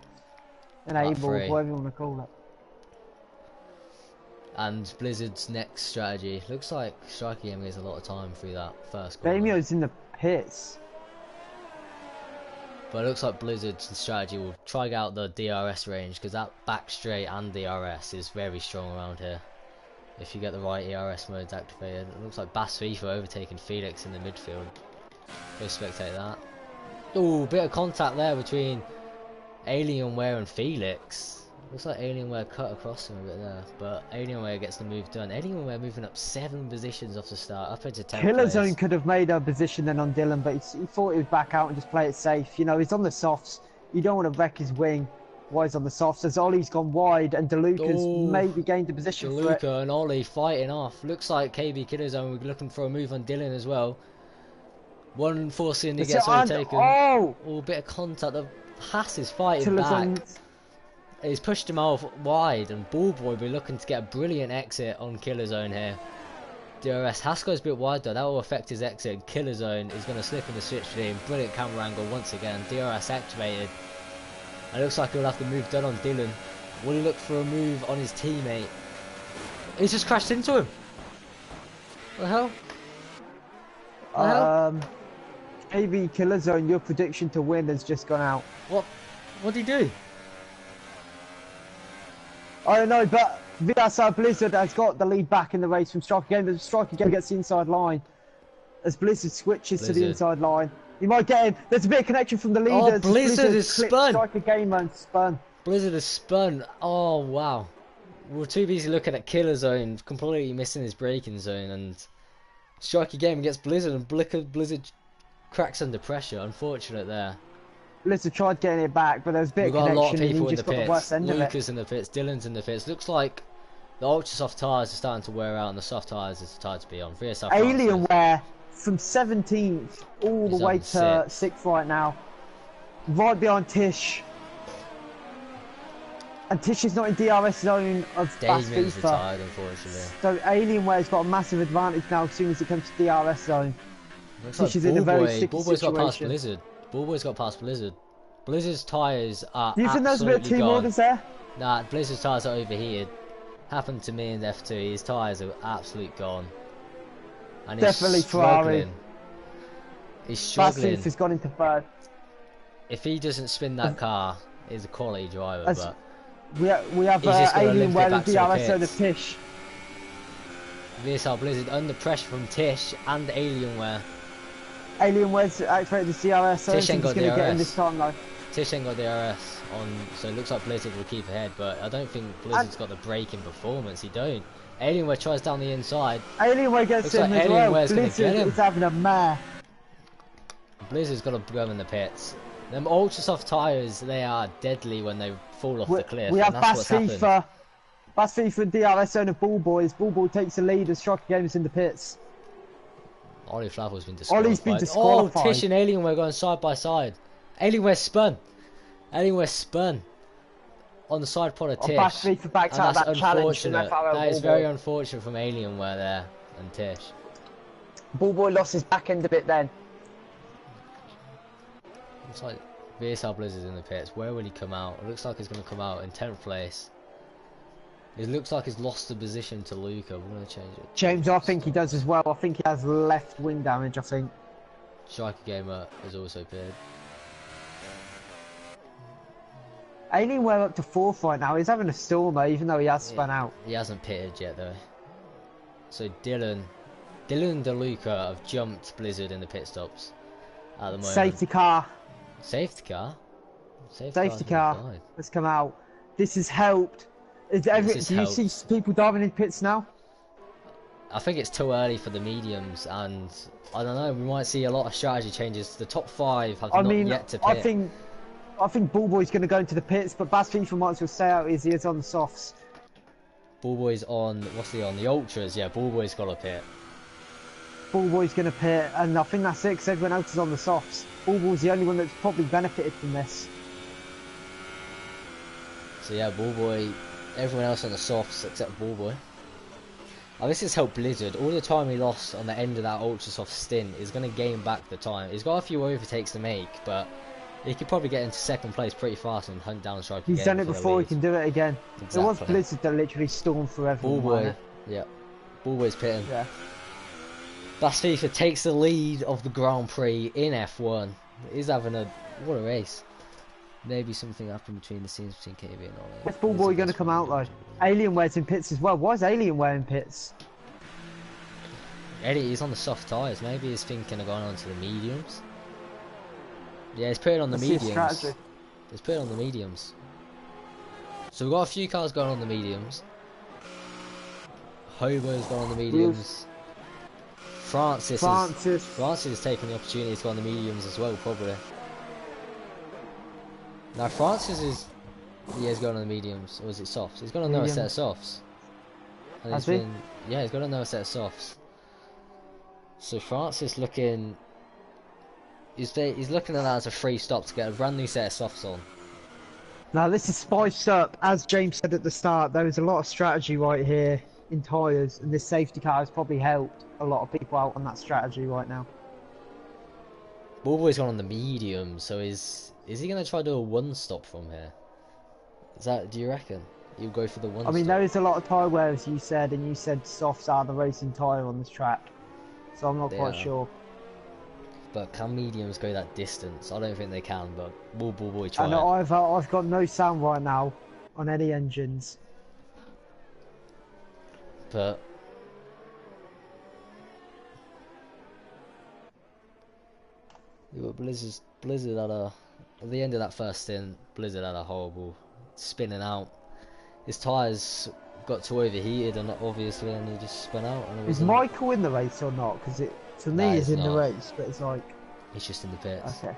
Enabled, whatever you want to call it. And Blizzard's next strategy looks like Striker Gamer gets a lot of time through that first corner. Damio's in the pits. But it looks like Blizzard's strategy will try out the DRS range, because that back straight and DRS is very strong around here. If you get the right ERS modes activated. It looks like Bass FIFA overtaking Felix in the midfield. Go spectate that. Ooh, bit of contact there between Alienware and Felix. Looks like Alienware cut across him a bit there, but Alienware gets the move done. Alienware moving up 7 positions off the start, up into 10th Killerzone could have made a position then on Dylan, but he thought he would back out and just play it safe. You know, he's on the softs. You don't want to wreck his wing while he's on the softs. As Ollie's gone wide and DeLuca's maybe gained a position for it. DeLuca and Ollie fighting off. Looks like KB Killerzone we're looking for a move on Dylan as well. One forcing he gets overtaken. Oh, bit of contact. The Haas is fighting back. He's pushed him off wide, and Ballboy will be looking to get a brilliant exit on Killerzone here. DRS Haskell's a bit wide though, that will affect his exit. Killerzone is going to slip in the switch lane. Brilliant camera angle once again. DRS activated. And it looks like he'll have the move done on Dylan. Will he look for a move on his teammate? He's just crashed into him. What the hell? What the hell? AB Killerzone, your prediction to win has just gone out. What did he do? I don't know, but VSR Blizzard has got the lead back in the race from Striker Game. The Striker Game gets the inside line. As Blizzard switches to the inside line. He might get in. There's a bit of connection from the leaders. Oh, Blizzard is spun. Striker Gamer and spun. Blizzard is spun. Oh, wow. We're too busy looking at Killerzone, completely missing his braking zone. And Striker Gamer gets Blizzard, and Blizzard cracks under pressure. Unfortunate there. Blizzard tried getting it back, but there's a bit of connection. We've got a lot of people in the pits. The Lucas in the pits, Dylan's in the pits. Looks like the ultra soft tyres are starting to wear out, and the soft tyres is the tyre to be on. Alienware from 17th all the way to 6th right now. Right behind Tish. And Tish is not in DRS zone of Bass FIFA. Retired, unfortunately. So Alienware's got a massive advantage now as soon as it comes to DRS zone. Tish is in a very sticky situation. Got past Blizzard. Ballboy's got past Blizzard. Blizzard's tyres are Do you think there's a bit of team orders there? Nah, Blizzard's tyres are overheated. Happened to me in F2. His tyres are absolutely gone. And definitely he's struggling. Ferrari. He's struggling. Has gone into third. If he doesn't spin that car, he's a quality driver. But we have Alienware and DRS on the Tish. VSL Blizzard under pressure from Tish and Alienware. Alienware's activated the CRS, so I Tish don't ain't think he's got going to get in DRS. this time though. Tish ain't got DRS on, so it looks like Blizzard will keep ahead, but I don't think Blizzard's got the break in performance. He don't. Alienware tries down the inside. Alienware gets Looks him like as well. Alienware's gonna Blizzard get him. is having a mare. Blizzard's got to go in the pits. Them ultra soft tyres, they are deadly when they fall off the cliff. We have and that's Bass what's happened. FIFA. Bass FIFA and DRS owner Ball Boys. Ball Boy takes the lead as Striker Games in the pits. Ollie Flavel's been disqualified. Ollie's been disqualified. Oh, Tish and Alienware going side by side. Alienware spun. Alienware spun on the side pod of Tish. Bass FIFA backs out of that challenge from unfortunate. FRL. That is very unfortunate from Alienware there and Tish. Ball Boy lost his back end a bit then. Looks like VSL Blizzard's in the pits. Where will he come out? It looks like he's going to come out in 10th place. It looks like he's lost the position to Luca. We're going to change it. James, I think he does as well. I think he has left wing damage, I think. Striker Gamer has also appeared. Alienware up to 4th right now. He's having a stormer, even though he has spun out. He hasn't pitted yet though. So Dylan and DeLuca have jumped Blizzard in the pit stops at the moment. Safety car. Safety car? Safety car has come out. This has helped. Do you see people diving in pits now? I think it's too early for the mediums, and I don't know, we might see a lot of strategy changes. The top 5 have not yet to pit. I think Ballboy's going to go into the pits, but Bass FIFA might as well stay out as he is on the softs. Ballboy's on, what's he on? The Ultras, yeah, Ballboy's got a pit. Ballboy's going to pit, and I think that's it because everyone else is on the softs. Ballboy's the only one that's probably benefited from this. So yeah, Ballboy, everyone else on the softs except Ballboy. Oh, this has helped Blizzard. All the time he lost on the end of that ultra soft stint is going to gain back the time. He's got a few overtakes to make, but he could probably get into 2nd place pretty fast and hunt down Striker. He's done it before, he can do it again. Exactly. It was Blizzard that literally stormed through everyone. Ballboy, yeah. Ballboy's pitting. Yeah. Bass FIFA takes the lead of the Grand Prix in F1. He's having what a race. Maybe something happened between the scenes between KB and Ollie. Where's Ballboy going to come out though? Alienware's in pits as well. Why is Alienware in pits? Eddie, he's on the soft tyres. Maybe he's thinking of going on to the mediums. Yeah, he's putting on the mediums. He's putting on the mediums. So we've got a few cars going on the mediums. Hobo's gone on the mediums. Francis is taking the opportunity to go on the mediums as well, probably. Now Francis is going on the mediums, or is it softs? He's got another set of softs. And he's got another set of softs. So Francis looking, he's looking at that as a free stop to get a brand new set of softs on. Now this is spiced up, as James said at the start. There is a lot of strategy right here in tyres, and this safety car has probably helped a lot of people out on that strategy right now. Ballboy's gone on the medium, so is he going to try to do a one stop from here? Do you reckon he'll go for the one? I mean, there is a lot of tyre wear, as you said, and you said softs are the racing tyre on this track, so I'm not quite sure. But can mediums go that distance? I don't think they can, but will Ballboy try? I know I've got no sound right now on any engines. But Blizzard had at the end of that first stint, Blizzard had a horrible spinning out. His tyres got too overheated, and obviously, and he just spun out. And is Michael in the race or not? Because to me, he's in the race, but it's like he's just in the pits. Okay.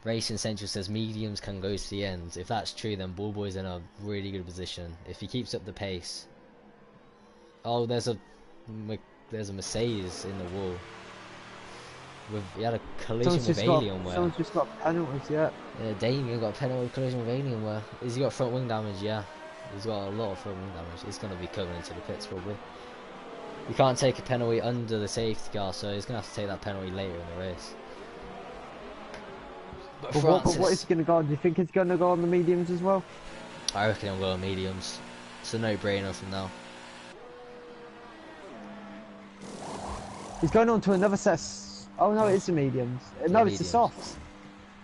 Racing Central says mediums can go to the end. If that's true, then Ballboy's in a really good position. If he keeps up the pace. Oh, there's a Mercedes in the wall. He had a collision with Alienware. Someone's just got penalties, yeah. Yeah, Damien got a penalty collision with Alienware. Has he got front wing damage? Yeah. He's got a lot of front wing damage. He's going to be coming into the pits probably. You can't take a penalty under the safety car, so he's going to have to take that penalty later in the race. But what is he going to go on? Do you think he's going to go on the mediums as well? I reckon he'll go on mediums. It's a no-brainer from now. He's going on to another set. Oh no, it's the mediums. No, it's the softs.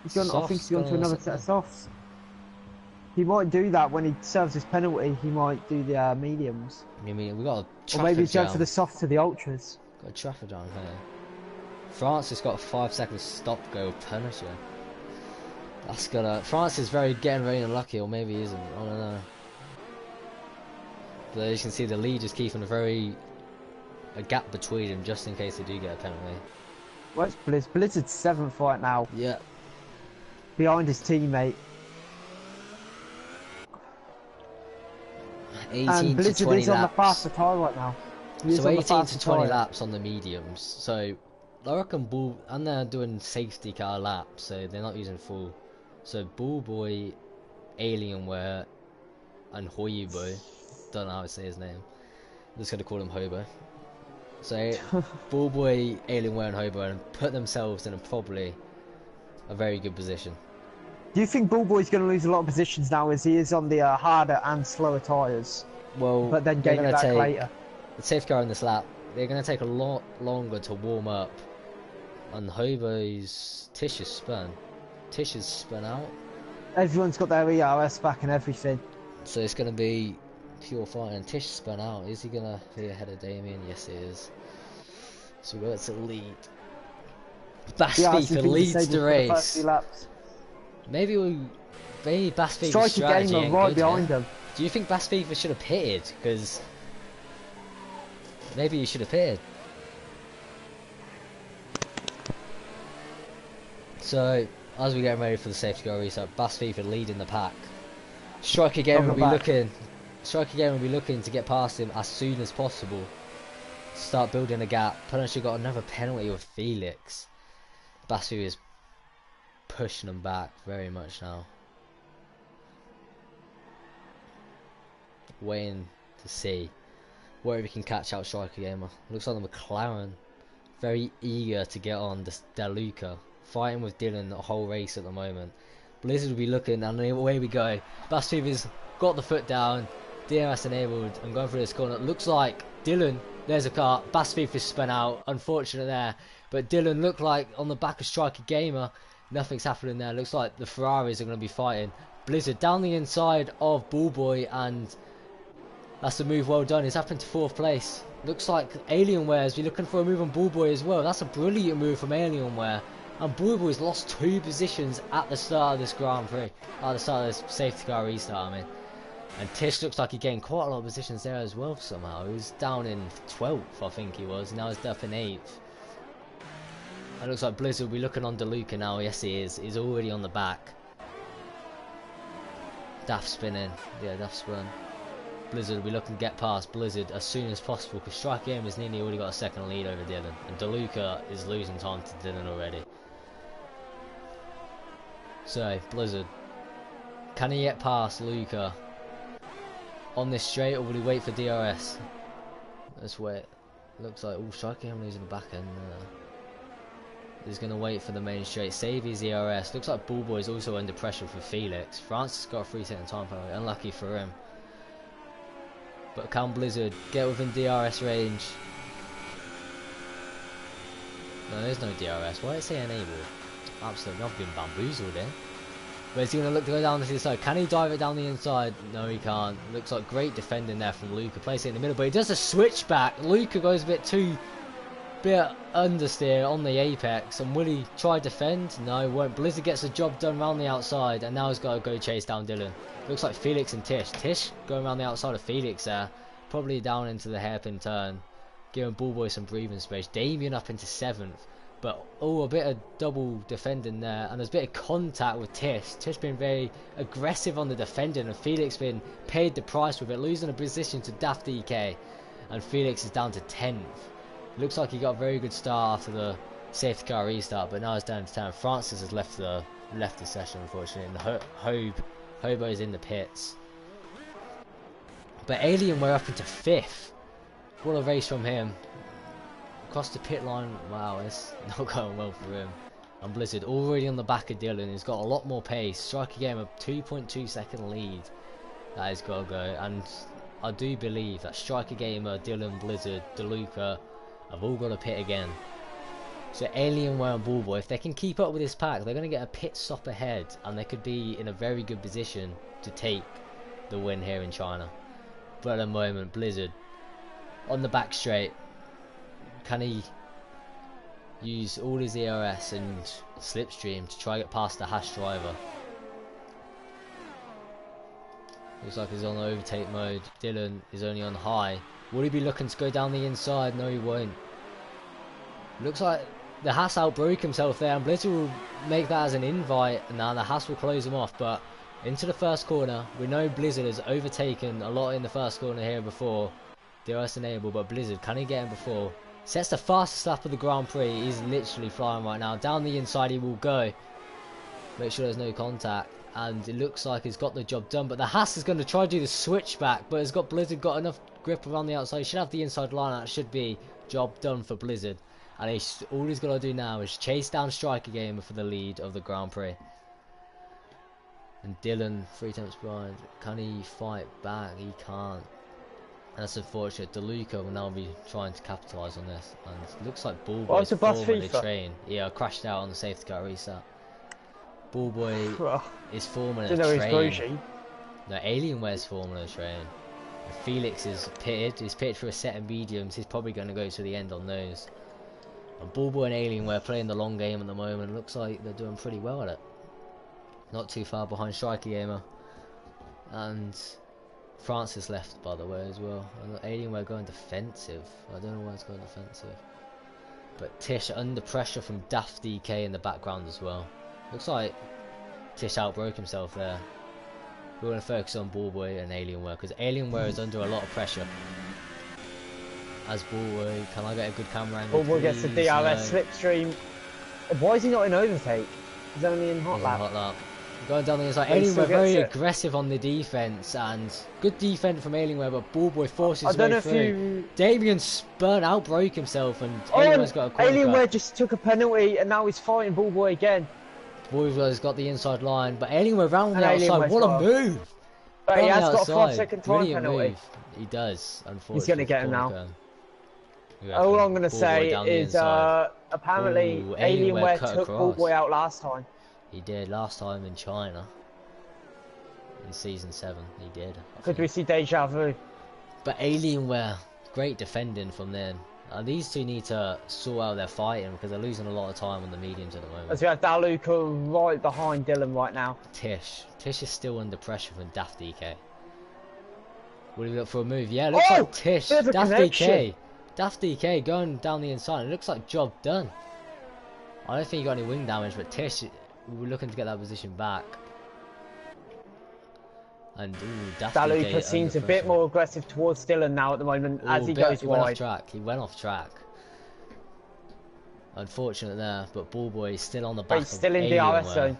I think he's going to another set of softs. He might do that when he serves his penalty. He might do the mediums. I mean, we got a Or traffic maybe he's jam. going for the soft to the ultras. Got a traffic jam here. France has got a 5-second stop go Punisher. That's gonna. France is getting very unlucky, or maybe he isn't. I don't know. But as you can see, the lead is keeping a gap between them just in case they do get a penalty. What's Blizzard's 7th right now, Yeah. behind his teammate. 18 And to Blizzard 20 is on the laps. faster tyre right now. He is So on the 18 to faster 20 tyre. laps on the mediums. So I reckon and they're doing safety car laps, so they're not using full. So Bullboy, Alienware, and Hoibo, don't know how to say his name. I'm just gonna call him Hobo. So Bullboy, Alienware, and Hobo, and put themselves in probably a very good position. Do you think Bullboy's going to lose a lot of positions now as he is on the harder and slower tyres? Well, But then they're gain it gonna back take later. the safety car in this lap. They're gonna take a lot longer to warm up. And Hobo's Tish is spun out. Everyone's got their ERS back and everything. So it's gonna be pure fight, and Tish spun out. Is he gonna be ahead of Damien? Yes, he is. So we got to lead. Bassfever leads the race. Maybe Bassfever's Striker strategy Gamer ain't right good, behind yeah? him. Do you think Bassfever should have pitted? Because maybe he should have pitted. So as we get ready for the safety car reset, Bassfever leading the pack. Striker Gamer will be looking to get past him as soon as possible. Start building a gap. Punisher got another penalty with Felix. Bassfever is pushing them back very much now. Waiting to see where we can catch out Striker Gamer. Looks like the McLaren very eager to get on the Deluca, fighting with Dylan the whole race at the moment. Blizzard will be looking, and away we go. Bassfever's got the foot down, DRS enabled, and going through this corner. It looks like Dylan, there's a car, Bassfever's spun out, unfortunate there, but Dylan looked like on the back of Striker Gamer. Nothing's happening there. Looks like the Ferraris are going to be fighting. Blizzard down the inside of Bullboy, and that's a move well done. He's happened to 4th place. Looks like Alienware is looking for a move on Bullboy as well. That's a brilliant move from Alienware. And Bullboy's lost 2 positions at the start of this Grand Prix. At the start of this safety car restart, I mean. And Tish looks like he gained quite a lot of positions there as well somehow. He was down in 12th, I think he was. Now he's up in 8th. And it looks like Blizzard will be looking on DeLuca now. Yes, he is. He's already on the back. Daft spinning. Yeah, Daft spin. Blizzard will be looking to get past Blizzard as soon as possible, because Strike Game has nearly already got a second lead over Dylan. And DeLuca is losing time to Dylan already. So, Blizzard. Can he get past Luca on this straight, or will he wait for DRS? Let's wait. Looks like, Strike Game losing the back end. He's going to wait for the main straight, save his ERS. Looks like Bullboy is also under pressure for Felix. France has got a 3-second time penalty, unlucky for him. But can Blizzard get within DRS range? No, there's no DRS. Why did it say enabled? Absolutely, I've been bamboozled in. But he's going to look to go down to the side. Can he dive it down the inside? No, he can't. Looks like great defending there from Luca. Place it in the middle, but he does a switchback. Luca goes a bit understeer on the apex, and will he try defend? No, won't. Blizzard gets the job done around the outside, and now he's got to go chase down Dylan. Looks like Felix and Tish going around the outside of Felix there, probably down into the hairpin turn, giving Bullboy some breathing space. Damien up into 7th, but a bit of double defending there, and there's a bit of contact with Tish. Tish being very aggressive on the defending, and Felix being paid the price with it, losing a position to Daft DK, and Felix is down to 10th. Looks like he got a very good start after the safety car restart, but now it's down to 10. Francis has left the session, unfortunately, and Hobo's in the pits. But Alien, we're up into 5th. What a race from him. Across the pit line, wow, it's not going well for him. And Blizzard already on the back of Dylan. He's got a lot more pace. Striker Game a 2.2 second lead. That has got to go. And I do believe that Striker Gamer, Dylan, Blizzard, DeLuca have all got to pit again. So Alienware and Ballboy, if they can keep up with this pack, they're going to get a pit stop ahead, and they could be in a very good position to take the win here in China. But at the moment, Blizzard on the back straight, can he use all his ERS and slipstream to try to get past the Hash driver? Looks like he's on overtake mode. Dylan is only on high. Will he be looking to go down the inside? No, he won't. Looks like the Haas outbroke himself there, and Blizzard will make that as an invite, and now the Haas will close him off. But into the first corner, we know Blizzard has overtaken a lot in the first corner here before. DRS enabled, but Blizzard, can he get him before? Sets the fastest lap of the Grand Prix. He's literally flying right now. Down the inside he will go. Make sure there's no contact. And it looks like he's got the job done. But the Haas is going to try to do the switchback. But has Blizzard got enough grip around the outside? He should have the inside line. That should be job done for Blizzard. And all he's got to do now is chase down Striker Gamer for the lead of the Grand Prix. And Dylan, 3 attempts behind. Can he fight back? He can't. And that's unfortunate. DeLuca will now be trying to capitalise on this. And it looks like Ballboy is forming the train. Yeah, crashed out on the safety car reset. Ballboy is forming a train. No, Alienware's forming a train. And Felix is pitted. He's pitted for a set of mediums. He's probably going to go to the end on those. And Ballboy and Alienware playing the long game at the moment. Looks like they're doing pretty well at it. Not too far behind Striker Gamer. And Francis left, by the way, as well. And Alienware going defensive. I don't know why it's going defensive. But Tish under pressure from Daft DK in the background as well. Looks like Tish outbroke himself there. We're going to focus on Ballboy and Alienware, because Alienware is under a lot of pressure. As Ballboy, can I get a good camera angle? Ballboy gets the DRS slipstream. Why is he not in overtake? He's only in hot lap. Going down the inside. Alienware very aggressive on the defense, and good defense from Alienware, but Ballboy forces his way through. Damien Spurn outbroke himself, and Alienware's got a corner. Alienware just took a penalty, and now he's fighting Ballboy again. Ballboy's got the inside line, but Alienware round the outside. What a move! But he has got a 5-second time penalty. Move. He does, unfortunately. He's going to get him now. All I'm going to say is apparently Alienware took Ballboy out last time. He did last time in China. In Season 7, he did. Could we see deja vu? But Alienware, great defending from them. These two need to sort out their fighting, because they're losing a lot of time on the mediums at the moment. As we have DeLuca right behind Dylan right now. Tish is still under pressure from Daft DK. Will he look for a move? Yeah, it looks like Tish. Daft DK going down the inside. It looks like job done. I don't think he got any wing damage, but Tish, we're looking to get that position back. And DeLuca seems a bit more aggressive towards Dylan now at the moment as he goes wide. He went off track. Unfortunate there, but Ballboy is still on the back. He's still in DRS zone.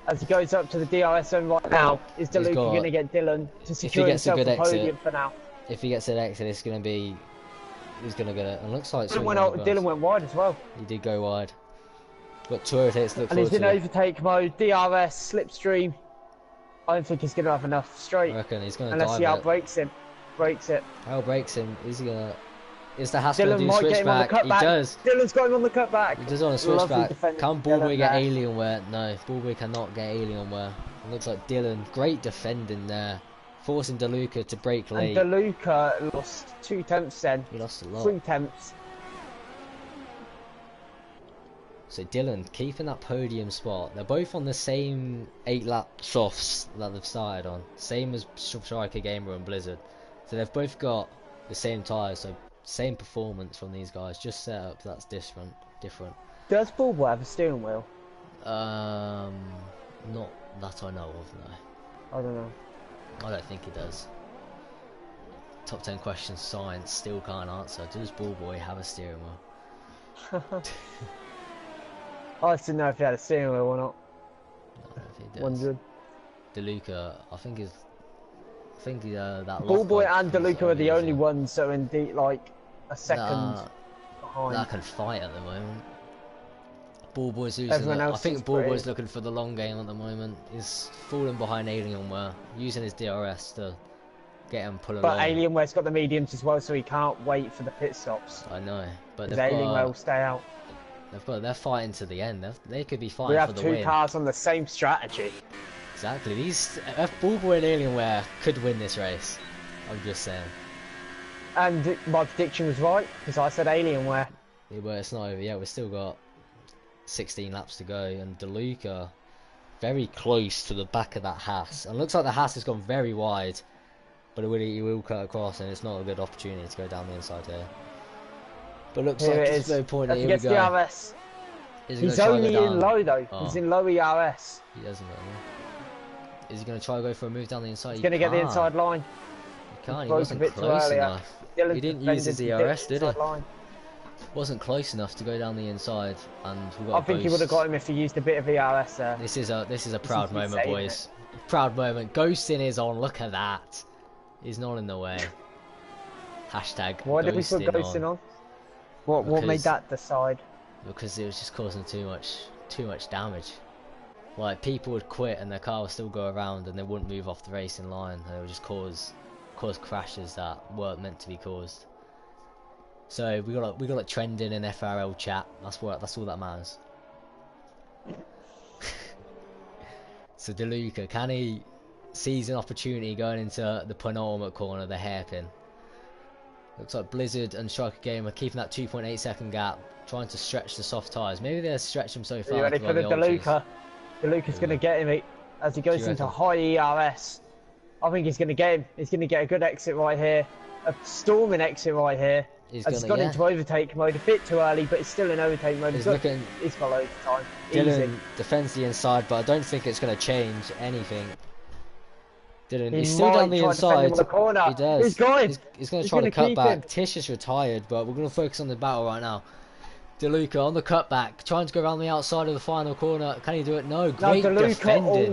As he goes up to the DRS zone right now, is DeLuca going to get Dylan to secure himself the podium for now? If he gets an exit, it's going to be. He's going to get it. And looks like Dylan went wide as well. He did go wide. Got 2 overtakes to look and he's in overtake mode, DRS, slipstream. I don't think he's going to have enough straight. I reckon he's going to unless he outbreaks him. Breaks it. Outbreaks him. Is he going to... Is the Haas going to do switchback? He does. Dylan's got him on the cutback. He does on a switchback. Can Ballboy get Alienware? No, Ballboy cannot get Alienware. It looks like Dylan. Great defending there. Forcing DeLuca to break late. And DeLuca lost 2 tenths then. He lost a lot. 3 tenths. So Dylan keeping that podium spot. They're both on the same 8-lap softs that they've started on. Same as Striker Gamer and Blizzard. So they've both got the same tyres. So same performance from these guys. Just set up that's different. Does Ballboy have a steering wheel? Not that I know of, no. I don't know. I don't think he does. Top 10 questions science still can't answer. Does Ballboy have a steering wheel? I just didn't know if he had a steering wheel or not. I don't know if he does. Wondered. DeLuca, I think that Ballboy and DeLuca are the only ones that are in like a second behind. That can fight at the moment. Ballboy's using I think Ballboy's looking for the long game at the moment. He's falling behind Alienware, using his DRS to get him pull along. But Alienware's got the mediums as well, so he can't wait for the pit stops. I know, but Alienware will stay out. They're fighting to the end. They could be We fighting have for the two win. cars on the same strategy. Exactly. These Ballboy and Alienware could win this race. I'm just saying. And my prediction was right, because I said Alienware. Yeah, but it's not over yet. We've still got 16 laps to go, and DeLuca very close to the back of that Haas. And looks like the Haas has gone very wide, but he will cut across, and it's not a good opportunity to go down the inside here. But looks Here like it it's no point. If Here he we gets go. the RS. Is he He's gonna try and only go in down? low though. Oh. He's in low ERS. He doesn't know. Is he going to try and go for a move down the inside? He's going to get the inside line. He can't. He broke a wasn't bit too close early. enough. Dylan's He didn't use his defended ERS, did he? inside line. Wasn't close enough to go down the inside, and we got. I think he would have got him if he used a bit of ERS there. This is a proud is moment, insane, boys. Proud moment. Ghosting is on. Look at that. He's not in the way. Hashtag. Why did we put ghosting on? What made Because- that decide? Because it was just causing too much damage. Like, people would quit and their car would still go around and they wouldn't move off the racing line, and it would just cause crashes that weren't meant to be caused. So we got it trending in FRL chat. That's all that matters. So DeLuca, can he seize an opportunity going into the penultimate corner, the hairpin? Looks like Blizzard and Striker Game are keeping that 2.8 second gap, trying to stretch the soft tyres. Maybe they'll stretch them so far. Are you ready for the DeLuca? DeLuca's going to get him as he goes into high ERS. I think he's going to get him. He's going to get a good exit right here. A storming exit right here. He's gone into overtake mode a bit too early, but he's still in overtake mode. He's got loads of time. Dylan defends the inside, but I don't think it's going to change anything. Dylan, he's still down the inside. He does. He's going. He's going to try to cut back. Tish is retired, but we're going to focus on the battle right now. DeLuca on the cutback, trying to go around the outside of the final corner. Can he do it? No. Great defending.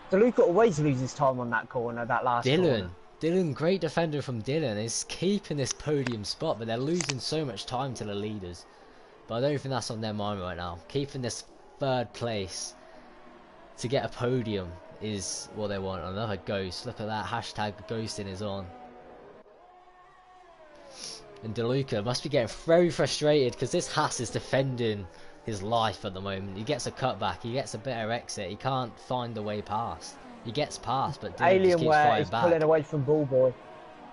DeLuca always loses time on that corner, that last corner. Dylan, great defender from Dylan. Is keeping this podium spot, but they're losing so much time to the leaders. But I don't think that's on their mind right now. Keeping this third place to get a podium is what they want. Another ghost. Look at that. Hashtag ghosting is on. And DeLuca must be getting very frustrated because this Haas is defending his life at the moment. He gets a cutback, he gets a better exit, he can't find the way past. He gets past, but Dylan just keeps Alienware flying is back. pulling away from Ballboy.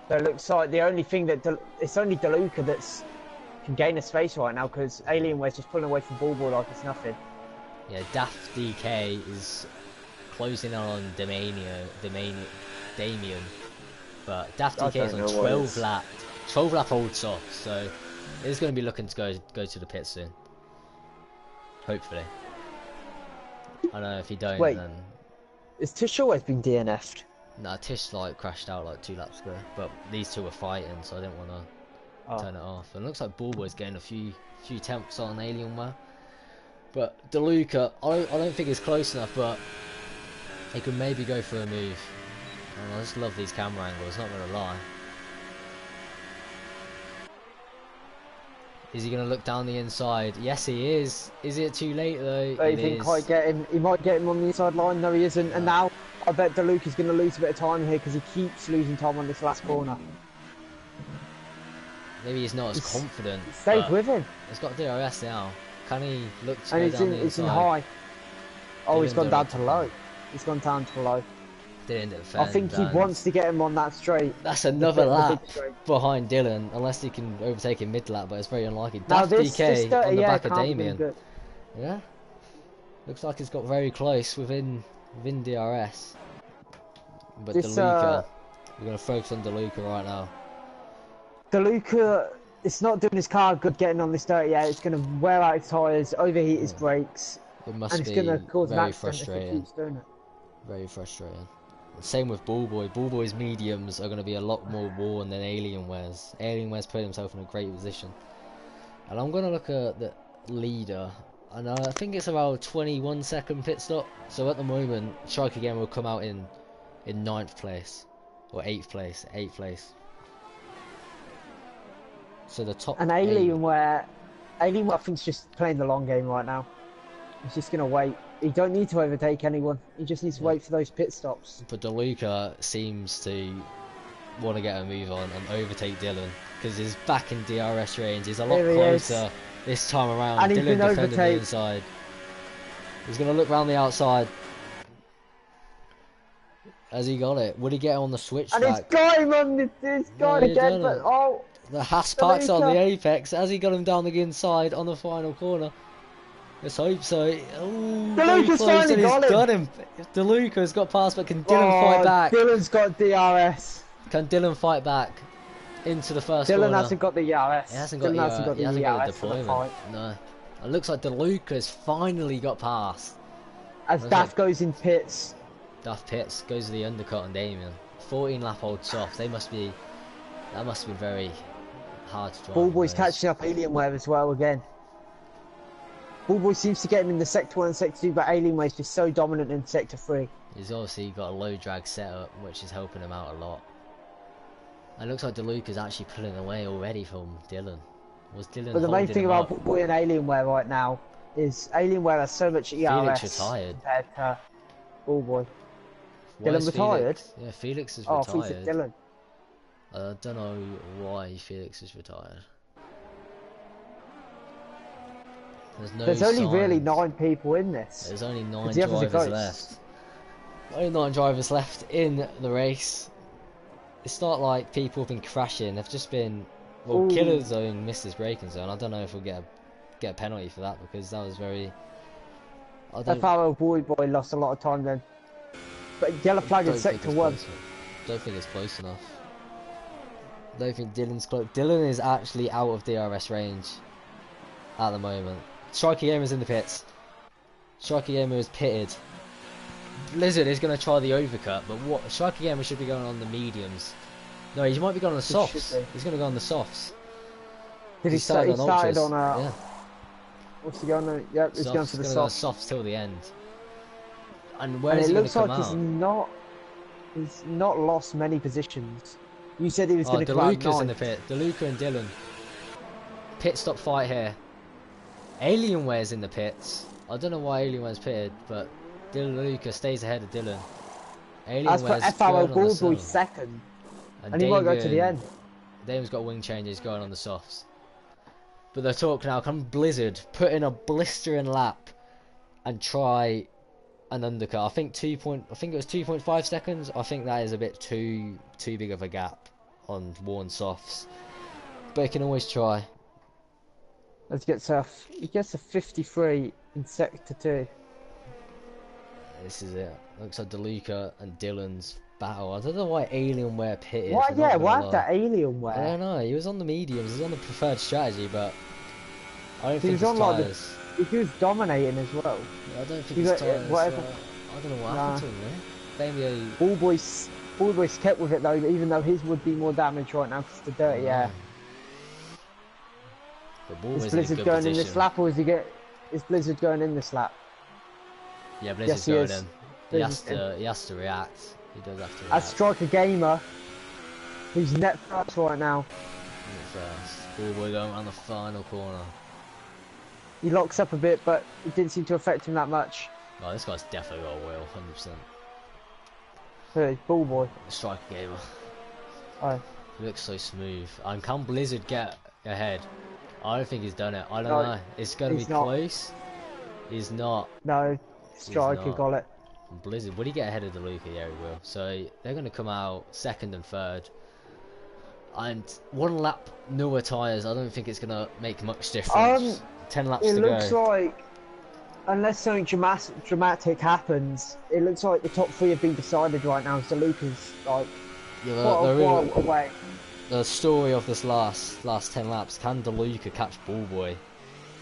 So it looks like the only thing that it's only DeLuca that's can gain a space right now, because Alienware's just pulling away from Ballboy like it's nothing. Yeah, Daft DK is closing on Damien, but Daft DK is on 12 lap old soft, so it's going to be looking to go to the pit soon. Hopefully. I know if he don't, then... Is Tish always been DNF'd? Nah, Tish crashed out 2 laps ago, but these two were fighting, so I didn't want to turn it off. And it looks like Ballboy's getting a few temps on Alienware. But DeLuca, I don't think it's close enough, but he could maybe go for a move. And I just love these camera angles, not going to lie. Is he going to look down the inside? Yes, he is. Is it too late though? He didn't quite get him. He might get him on the inside line. No, he isn't. And now I bet DeLuca's going to lose a bit of time here because he keeps losing time on this last corner. Maybe he's not as confident. Stayed with him. He's got DRS now. Can he look to go down the inside? He's in high. Oh, he's gone down to low. He's gone down to low. Didn't defend, I think he wants to get him on that straight. That's another lap behind Dylan, unless he can overtake him mid-lap, but it's very unlikely. Daft DK on the back of Damien. Yeah, looks like he's got very close within DRS. But DeLuca, we're going to focus on DeLuca right now. DeLuca, it's not doing his car good getting on this dirt yet. It's going to wear out his tyres, overheat his brakes, and it's going to cause an very accident if he keeps doing it. Very frustrating. Same with Ballboy. Ballboy's mediums are going to be a lot more worn than Alienware's. Alienware's put himself in a great position. And I'm going to look at the leader. And I think it's about 21 second pit stop. So at the moment, Strike Again will come out in 9th place. Or 8th place. 8th place. So the top... And Alienware I think's just playing the long game right now. He's just going to wait. He don't need to overtake anyone. He just needs to wait for those pit stops. But DeLuca seems to want to get a move on and overtake Dylan because he's back in DRS range. He's a lot closer This time around, And he's Dylan been defending the overtaken. inside. He's going to look round the outside. Has he got it? Would he get on the switch And track? he's got him on this guy he again, but didn't. oh, The Haas park's on Deluca. the apex. Has he got him down the inside on the final corner? Let's hope so. Oh, very Deluca's close, and finally he's got got him. Deluca's got past, but can Dylan fight back? Dylan's got DRS. Can Dylan fight back into the first Dylan corner? hasn't got the ERS. He hasn't got, Dylan hasn't got he the hasn't got the ERS for the deployment. fight. No. It looks like Deluca's finally got past. As Looks Daft like goes in pits. Daft Pits goes to the undercut on Damien. 14 lap old soft. That must be very hard to drive. Ballboy's catching up Alienware as well again. Ballboy seems to get him in the Sector 1 and Sector 2, but Alienware's just so dominant in Sector 3. He's obviously got a low drag setup, which is helping him out a lot. And it looks like DeLuca's actually pulling away already from Dylan. Was Dylan But the main holding thing him about up? Ballboy and Alienware right now is Alienware has so much ERS Felix retired. compared to Ballboy. Why Dylan is retired? Felix? Yeah, Felix is Oh, retired. Felix Dylan. I don't know why Felix is retired. There's only really signs. 9 people in this. There's only 9 the others are drivers ghosts. left. Only 9 drivers left in the race. It's not like people have been crashing. They've just been. Well, Ooh. Killer Zone missed his braking zone. I don't know if we'll get a penalty for that because that was very. I don't. FRL Boy lost a lot of time then. But yellow flag in don't think Sector it's 1. close enough. Don't think it's close enough. Don't think Dylan's close. Dylan is actually out of DRS range at the moment. Striker Gamer's in the pits. Striker Gamer is pitted. Blizzard is going to try the overcut, but what Striker Gamer should be going on the mediums. No, he might be going on the softs. should be. He's going to go on the softs. Did he He start? He started ultras. on a. Yeah. What's he going on? Yep, he's going Softs, for the gonna go soft. softs till the end. And where And is it he going looks to come like out? he's not lost many positions. You said he was Oh, going to come out DeLuca's in the 9th. pit. DeLuca and Dylan. Pit stop fight here. Alienware's in the pits. I don't know why Alienware's pitted, but DeLuca stays ahead of Dylan. As for Alienware's FRL going on the Ballboy soft. second. And he might go to the end. Damon's got wing changes going on the softs. But the talk now, can Blizzard put in a blistering lap and try an undercut? I think it was 2.5 seconds. I think that is a bit too big of a gap on worn softs. But he can always try. He gets a 53 in Sector 2. This is it. Looks like DeLuca and Dylan's battle. I don't know why Alienware pitted. Why? I'm not Yeah, gonna why lie. that I Alienware? don't know. He was on the mediums. He was on the preferred strategy, but I don't He think was his on like tyres. He was dominating as well. I don't think he his got- tyres. whatever. I don't know what happened to him, really. Maybe Ballboy's kept with it though, even though his would be more damaged right now because the dirty air. But Ball Is is in a Blizzard good going position. in this lap, or is Blizzard going in this lap? Yeah, Blizzard's he going is. in. Blizzard's He has to react. He does have to react. As Striker Gamer, who's net first right now, First. Ball going around the final corner. he locks up a bit, but it didn't seem to affect him that much. Oh, this guy's definitely got a wheel, 100%. Hey, Ballboy. Striker gamer. Oh. He looks so smooth. And can Blizzard get ahead? I don't think he's done it. I don't No, know. It's going to he's be not. close. He's not. No, Striker not. got it. Blizzard, would he get ahead of DeLuca? Yeah, he will. So they're going to come out second and third. And 1 lap newer tyres, I don't think it's going to make much difference. 10 laps It to looks go. like, unless something dramatic happens, it looks like the top 3 have been decided right now. So Luca's like Yeah, quite a while away. the story of this last 10 laps, can DeLuca catch Ballboy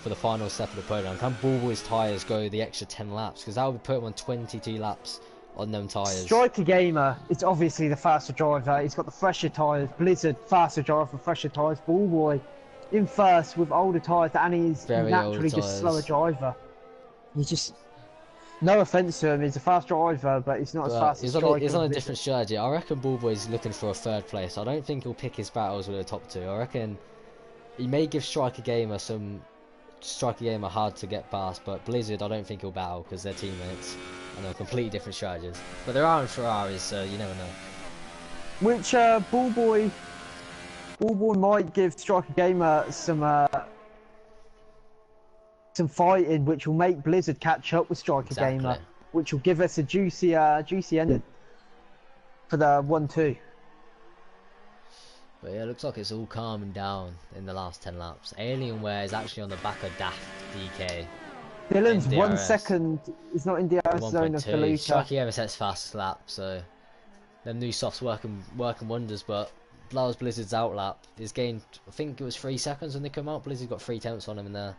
for the final step of the podium? Can Ballboy's tyres go the extra 10 laps? Because that would put him on 22 laps on them tyres. Striker Gamer, it's obviously the faster driver. He's got the fresher tyres. Blizzard, faster driver, fresher tyres. Ballboy in first with older tyres, and he's Very naturally old just tyres. slower driver. He's just, no offence to him, he's a fast driver, but he's not as But fast as Striker. he's on a Blizzard. different strategy. I reckon Ballboy's looking for a third place. I don't think he'll pick his battles with the top 2. I reckon he may give Striker Gamer hard to get past, but Blizzard I don't think he'll battle because they're teammates and they're completely different strategies. But there are Ferraris, so you never know. Which Ballboy might give Striker Gamer some some fighting, which will make Blizzard catch up with Striker Gamer, which will give us a juicy ending for the 1-2. But yeah, it looks like it's all calming down in the last 10 laps. Alienware is actually on the back of Daft DK. Dylan's 1 second. He's not in DRS zone of Deluca. Striker Gamer sets fast lap, so them new softs working wonders. But that was Blizzard's out lap. He's gained, I think it was 3 seconds when they come out. Blizzard got 3 tenths on him in there.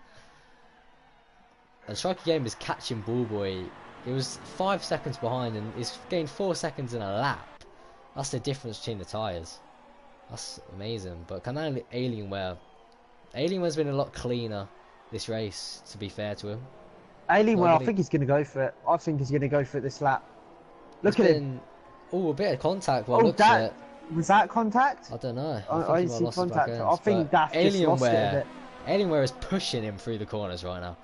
And Striker Gamer is catching Bullboy. He was 5 seconds behind and he's gained 4 seconds in a lap. That's the difference between the tyres. That's amazing. But can Alienware? Alienware's been a lot cleaner this race, to be fair to him. Alienware, I think he's going to go for it. I think he's going to go for it this lap. Look at him. Oh, a bit of contact. Well, looks at it. Was that contact? I don't know. I didn't see contact. I think Daft just lost it a bit. Alienware is pushing him through the corners right now.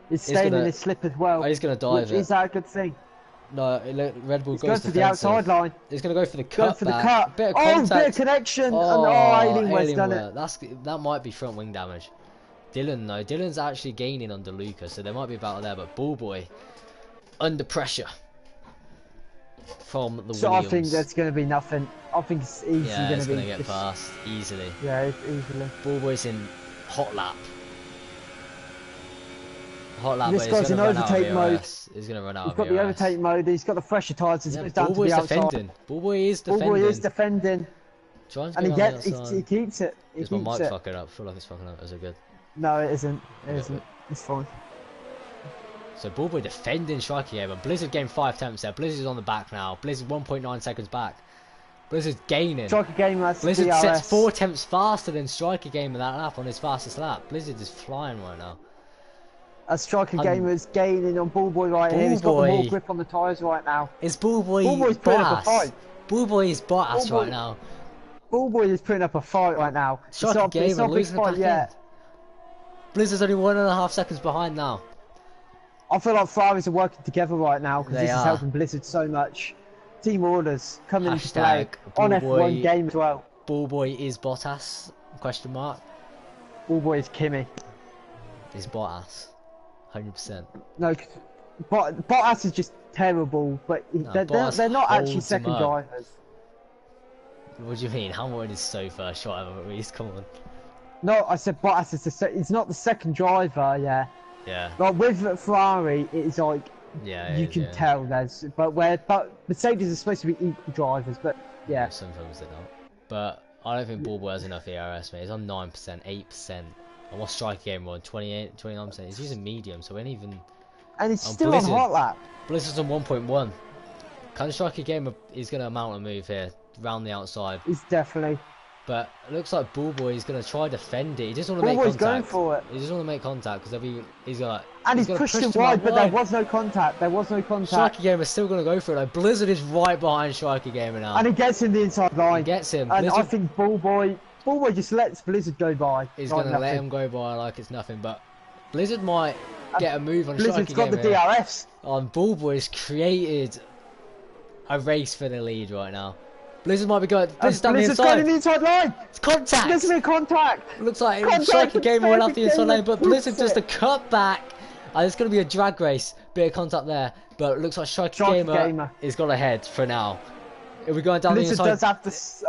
He's staying in his slip as well. Oh, he's going to dive it. Is that a good thing? No, Red Bull goes to the outside line. He's going to go for the cut. Bit of contact. Bit of connection. Oh, Alienware's done it. That might be front wing damage. Dylan, though. Dylan's actually gaining under Luca, so there might be a battle there. But Bullboy, under pressure from the Williams. I think there's going to be nothing. I think it's easy. Yeah, it's going to get past easily. Yeah, easily. Bullboy's in hot lap. This guy's in overtake mode. He's going to run out. He's got the overtake mode. He's got the fresher tyres. He's down to the outside. Defending. Bullboy is defending. And he keeps it. Is my mic fucking up? I feel like it's fucking up. Is it good? No, it isn't. It isn't. It's fine. So Bullboy defending Striker Gamer. Blizzard gained 5 attempts there. Blizzard's on the back now. Blizzard 1.9 seconds back. Blizzard's gaining. Striker Gamer has Blizzard DRS. sets 4 attempts faster than Striker Gamer that lap on his fastest lap. Blizzard is flying right now. A Striker Gamer is gaining on Bullboy right here. He's got the more grip on the tyres right now. Is Bullboy Bullboy's putting up a fight. Bullboy is Bottas right now. Bullboy is putting up a fight right now. Striker Gamer losing the back end. Blizzard's only 1.5 seconds behind now. I feel like Ferraris are working together right now because this is helping Blizzard so much. Team orders coming into play on F1 game as well. Bullboy is Bottas? Question mark. Bullboy is Kimi. Is Bottas? 100%. No, Bottas is just terrible, but they're not actually second drivers. What do you mean? Hamilton is so first driver at least, come on. No, I said Bottas is he's not the second driver, yeah. Yeah. Like with Ferrari, it is like you can tell there's but Mercedes are supposed to be equal drivers, but yeah. Sometimes they're not. But I don't think Bullboy has enough ERS, mate. He's on 9%, 8%. And what's Striker Gamer on? 28, 29%. He's using medium, so ain't even. And he's still on hot lap. Blizzard's on 1.1. Can Striker Gamer is going to mount a move here, round the outside. He's definitely. But it looks like Bullboy is going to try to defend it. He just want to make contact. Going for it. He just want to make contact because he's going to. And he's pushed him wide, but there was no contact. There was no contact. Striker Gamer is still going to go for it. Like, Blizzard is right behind Striker Gamer now. And he gets him the inside line. He gets him. And I think Bullboy just lets Blizzard go by. He's going to let him go by like it's nothing. But Blizzard might get a move on Striker Gamer. Blizzard's got the DRS. Bullboy's created a race for the lead right now. Blizzard might be going. Blizzard's down the inside. Going in the inside line. It's contact. There's no contact. Looks like Striker Gamer went off the inside lane, but Blizzard does the cut back. It's going to be a drag race. Bit of contact there, but it looks like Striker Gamer is got ahead for now. If we're going down Blizzard the inside, does have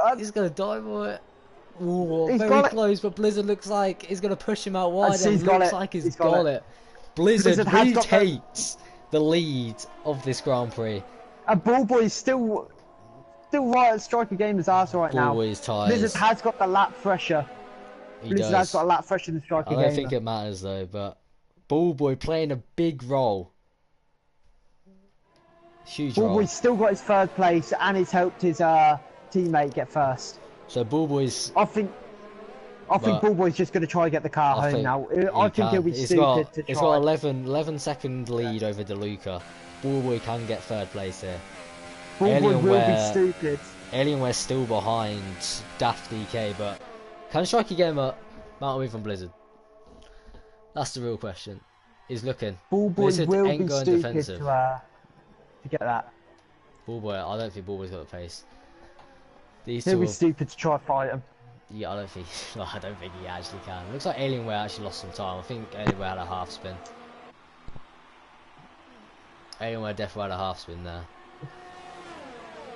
to. He's going to dive for it. Ooh, very close, but Blizzard looks like he's going to push him out wide. And looks like he's got it. Blizzard retakes the lead of this Grand Prix. And Bullboy is still right at Striker Gamer's ass right now. Blizzard has got the lap pressure. Blizzard has got a lap pressure than Striker Gamer. I don't think it matters though, but Bullboy playing a big role. Huge role. Bullboy's still got his 3rd place and he's helped his teammate get 1st. So Bullboy's. I think Bullboy's just going to try and get the car home now. I think he'll be stupid to try. He's got 11 second lead over DeLuca. Bullboy can get 3rd place here. Bullboy will be stupid. Alienware's still behind Daft DK, but can Striker Gamer mount a move from Blizzard? That's the real question. He's looking. Bullboy Blizzard will ain't be going stupid defensive. to get that. Bullboy, I don't think Bullboy's got the pace. He'll be stupid to try and fight him. Yeah, I don't think. Well, I don't think he actually can. Looks like Alienware actually lost some time. I think Alienware had a half spin. Alienware definitely had a half spin there.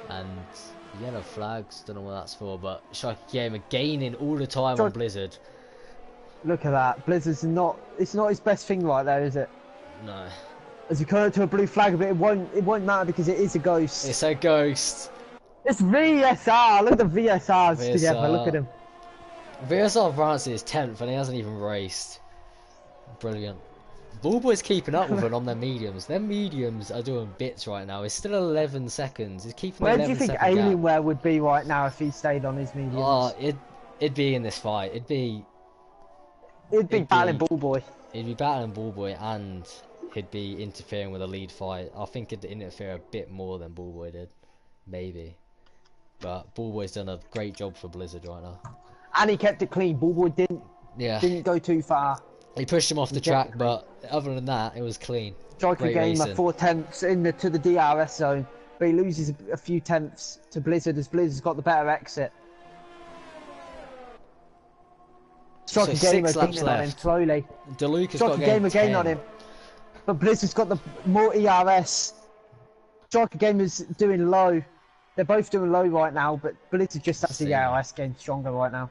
And yellow flags. Don't know what that's for, but Sharky Gamer gaining all the time on Blizzard. Look at that. Blizzard's not. It's not his best thing right there, is it? No. As you come up to a blue flag, but it won't matter because it is a ghost. It's a ghost. It's VSR. Look at the VSRs together. Look at him. VSR France is 10th and he hasn't even raced. Brilliant. Ballboy's keeping up with it on their mediums. Their mediums are doing bits right now. It's still 11 seconds. He's keeping. Where do you think Alienware would be right now if he stayed on his mediums? Oh, it'd be in this fight. It'd be battling Ballboy. He'd be battling Ballboy and he'd be interfering with a lead fight. I think he'd interfere a bit more than Ballboy did. Maybe. But Ballboy's done a great job for Blizzard right now. And he kept it clean. Ballboy didn't go too far. He pushed him off the track, but other than that, it was clean. Striker Gamer 4 tenths to the DRS zone, but he loses a few tenths to Blizzard as Blizzard's got the better exit. Striker Gamer gaining on him slowly. DeLuca's Striker Gamer gaining on him, but Blizzard's got the more ERS. Striker Gamer's doing low. They're both doing low right now, but Blizzard just has the ERS game stronger right now.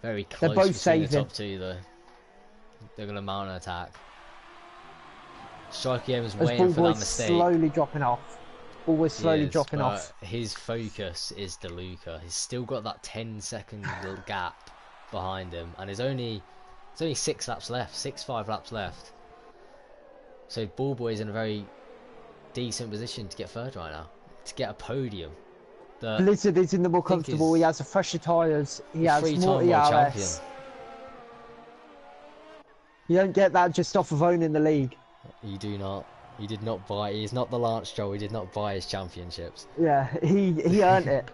Very close. They're both saving. The top two though. They're gonna mount an attack. Striker Gamer's waiting for that mistake. Slowly dropping off. Always slowly dropping off. His focus is DeLuca. He's still got that 10-second gap behind him, and there's only 6 laps left, 5 laps left. So Ballboy's in a very decent position to get third right now, to get a podium. Blizzard is in the more comfortable. He has the fresher tyres. He has more ERS. Champion. You don't get that just off of owning the league. You do not. He did not buy. He's not the Lance Stroll. He did not buy his championships. Yeah, he earned it.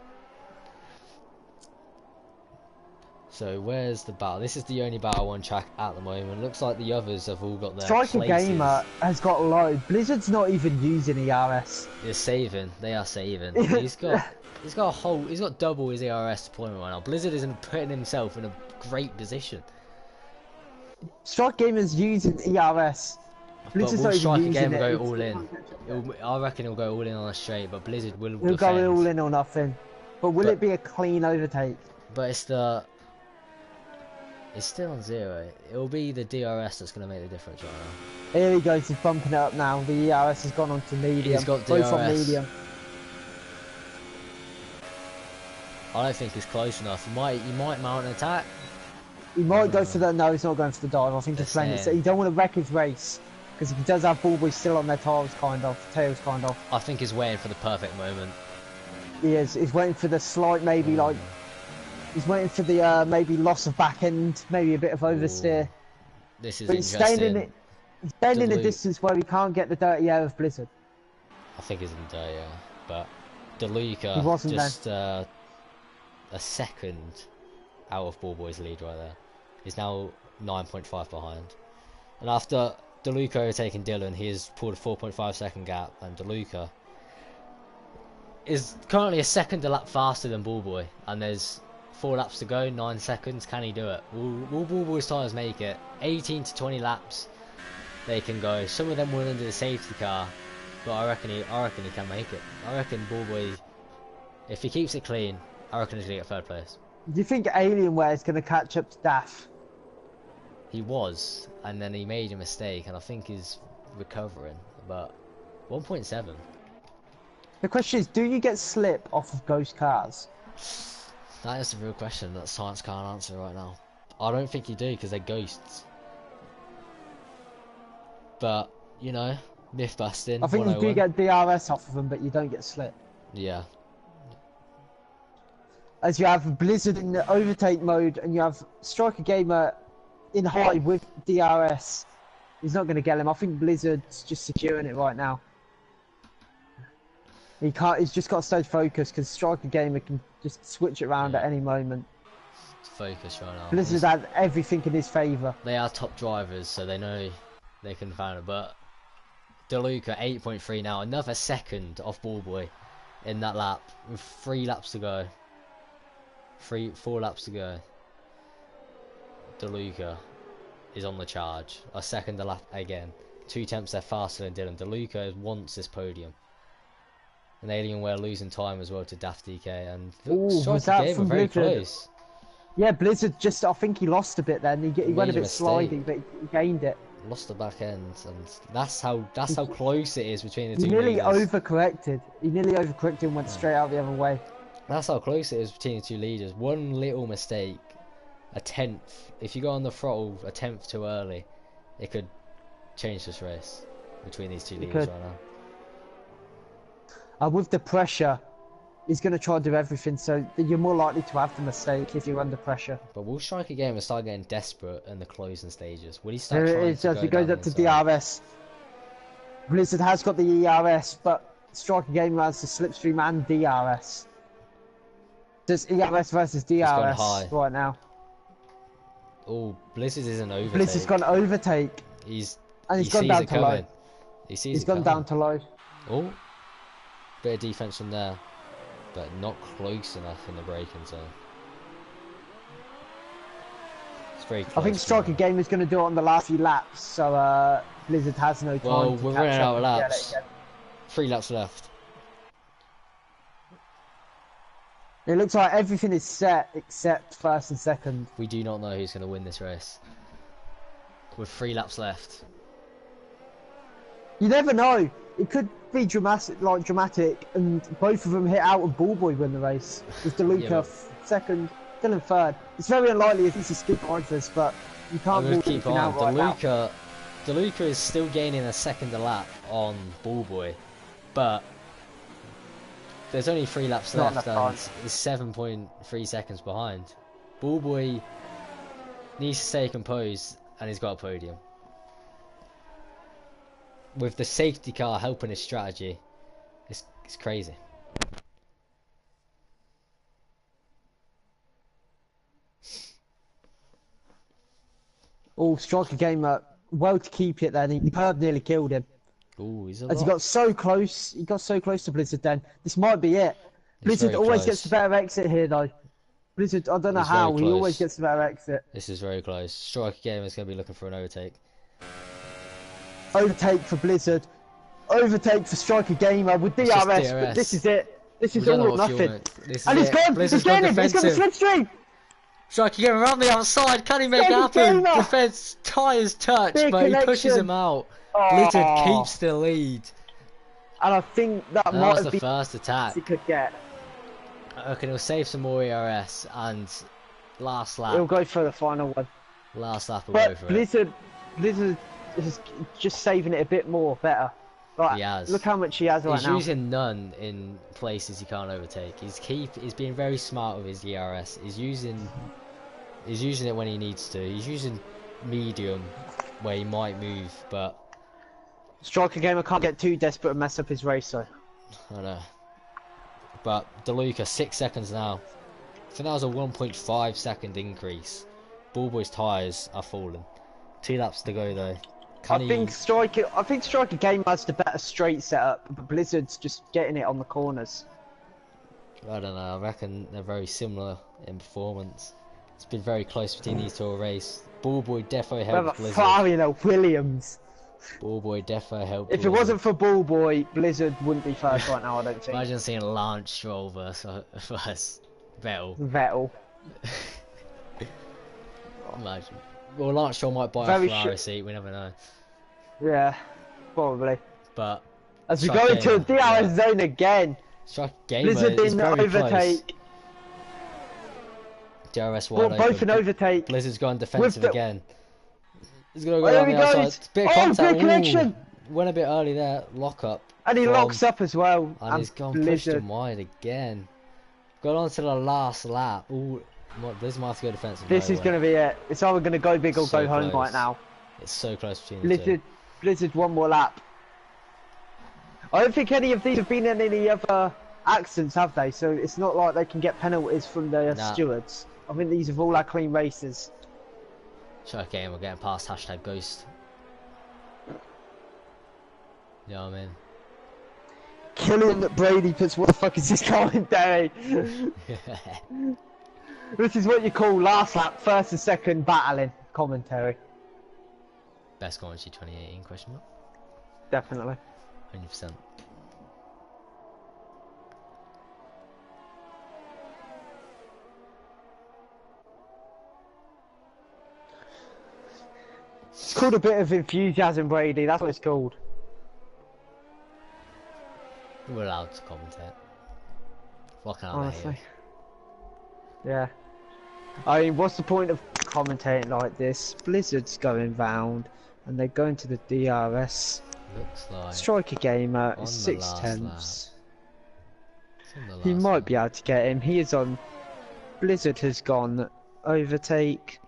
So where's the battle? This is the only battle on track at the moment. Looks like the others have all got their Striker Gamer has got low. Blizzard's not even using ERS. They're saving. They are saving. He's got double his ERS deployment right now. Blizzard isn't putting himself in a great position. Striker Gamer's using ERS. Blizzard's not even using it. Go all in. I reckon he'll go all in on a straight, but Blizzard will defend. He'll go all in or nothing. But will it be a clean overtake? But it's still on 0. It'll be the DRS that's going to make the difference right now. Here he goes, he's bumping it up now. The ERS has gone on to medium. He's got DRS. Both on medium. I don't think he's close enough. He might mount an attack. He might go for the... No, he's not going for the dive. I think he's playing it. So you don't want to wreck his race. Because he does have Ballboy still on their tails, kind of. I think he's waiting for the perfect moment. He is. He's waiting for the slight, maybe like... He's waiting for the maybe loss of back end, maybe a bit of oversteer. This is but interesting. He's staying in a distance where he can't get the dirty air of Blizzard. I think he's in the dirty air, but DeLuca just a second out of Ballboy's lead right there. He's now 9.5 behind, and after DeLuca overtaking Dylan, he has pulled a 4.5 second gap, and DeLuca is currently a second a lap faster than Ballboy, and there's 4 laps to go, 9 seconds. Can he do it? Will Ballboy's tyres make it? 18 to 20 laps they can go. Some of them will under the safety car, but I reckon he can make it. I reckon Ballboy, if he keeps it clean, I reckon he's going to get 3rd place. Do you think Alienware is going to catch up to Daff? He was, and then he made a mistake, and I think he's recovering, but 1.7. The question is, do you get slip off of ghost cars? That is the real question that science can't answer right now. I don't think you do, because they're ghosts. But, you know, myth busting. I think you do get DRS off of them, but you don't get slip. Yeah. As you have Blizzard in the overtake mode, and you have Striker Gamer in high with DRS. He's not going to get him. I think Blizzard's just securing it right now. He can't. He's just got to stay focused because Striker Gamer can just switch it around at any moment. Focus right now. Blizzard has everything in his favour. They are top drivers, so they know they can find it. But DeLuca 8.3 now, another second off Ballboy in that lap with 3 laps to go. 4 laps to go. DeLuca is on the charge. A second a lap again. 2 tenths they're faster than Dylan. DeLuca wants this podium. And Alienware losing time as well to Daft DK. And was that game from very Blizzard? close. Yeah, Blizzard just, I think he lost a bit then. He went a bit sliding, but he gained it. Lost the back end, and that's how close it is between the two. He nearly leaders. overcorrected. He nearly overcorrected and went straight out the other way. That's how close it is between the 2 leaders. One little mistake, a tenth. If you go on the throttle a tenth too early, it could change this race between these 2 leaders right now. With the pressure, he's going to try and do everything, so you're more likely to have the mistake if you're under pressure. But we'll strike a game and start getting desperate in the closing stages. Will he start There trying it is, to as go he goes down up to the inside? DRS. Blizzard has got the ERS, but Striker Game has the slipstream and DRS. Does ERS versus gone DRS high. right now? Oh, Blizzard is an overtake. Blizzard's gone overtake. And he's gone down to low. He's gone down to low. Oh, bit of defense from there, but not close enough in the braking zone. It's very close. I think Striker Game is going to do it on the last few laps, so Blizzard has no time. Well, to we're catch running up out of and get it laps. again. 3 laps left. It looks like everything is set except first and second. We do not know who's going to win this race. With 3 laps left. You never know. It could be dramatic, and both of them hit out and Ballboy win the race. With DeLuca Yeah, second, Dylan third. It's very unlikely if this is skip drivers, but you can't I'm going rule to keep anything on. out right now. DeLuca is still gaining a second a lap on Ballboy, but there's only 3 laps Not left enough and is 7.3 seconds behind. Ballboy needs to stay composed and he's got a podium. With the safety car helping his strategy, it's crazy. Oh, Striker Game, well to keep it then. Herb nearly killed him. Ooh, he's As he got so close, to Blizzard then. This might be it. Blizzard very always close. gets the better exit here though. Blizzard, I don't know It's how, very he always close. gets the better exit. This is very close. Striker Game is going to be looking for an overtake. Overtake for Blizzard. Overtake for Striker Gamer with DRS, just but DRS. this is it. This is We don't all know or what fuel nothing. it- this And is he's it. gone! Blizzard's He's getting gone him! He's got the defensive. slipstream! Striker Game around the outside. Can he make it Striker happen? Gamer! Defense tyres touch, Big but he pushes connection. him out. Oh. Blizzard keeps the lead. And I think that And might that's have the been first attack. he could get. Okay, he'll save some more ERS and last lap. He'll go for the final one. Last lap will go But for Blizzard is just saving it a bit more better. Like, He has. Look how much he has it. right He's now. using none in places he can't overtake. He's being very smart with his ERS. He's using it when he needs to. He's using medium where he might move, but Striker Gamer can't get too desperate and mess up his race though. I don't know. But DeLuca 6 seconds now. I think that was a 1.5 second increase. Ballboy's tyres are falling. 2 laps to go though. I think Striker Gamer has the better straight setup, but Blizzard's just getting it on the corners. I don't know. I reckon they're very similar in performance. It's been very close between these 2 all race. Ballboy defo helped Whether Blizzard. Farino Williams. Ballboy defo helped. If it Blizzard. wasn't for Ballboy, Blizzard wouldn't be first right now, I don't think. Imagine seeing Lance Stroll versus Vettel. Vettel. Imagine. Well, Lance Stroll might buy Very a Ferrari sure- seat. We never know. Yeah, probably. But As we Striker go into a Gamer, DRS zone again, Striker Gamer Blizzard is in very overtake. close. DRS Well, wide both open. an overtake. Blizzard's gone defensive the- again. He's gonna go Oh, there down he the outside. goes. Bit of Oh, contact. big connection. Ooh, went a bit early there. Lock up. And he from- locks up as well. And he's gone pushed Blizzard. him wide again. Got on to the last lap. Ooh, Blizzard might have to go defensive. This no is way. going to be it. It's either going to go big or So go home close. right now. It's so close between the two. Blizzard one more lap. I don't think any of these have been in any other accidents, have they? So it's not like they can get penalties from the Nah. stewards. I think these have all had clean races. Striker Game, we're getting past hashtag ghost. You know what I mean? Killian Brady puts, what the fuck is this commentary? This is what you call last lap, first and second battling commentary. Best commentary 2018 question mark? Definitely. 100%. It's called a bit of enthusiasm, Brady. That's what it's called. We're allowed to commentate. What can I Honestly. hear? Yeah. I mean, what's the point of commentating like this? Blizzard's going round, and they're going to the DRS. Looks like Striker Gamer on is the 6 last tenths. It's on the He last might lap. be able to get him. He is on. Blizzard has gone overtake.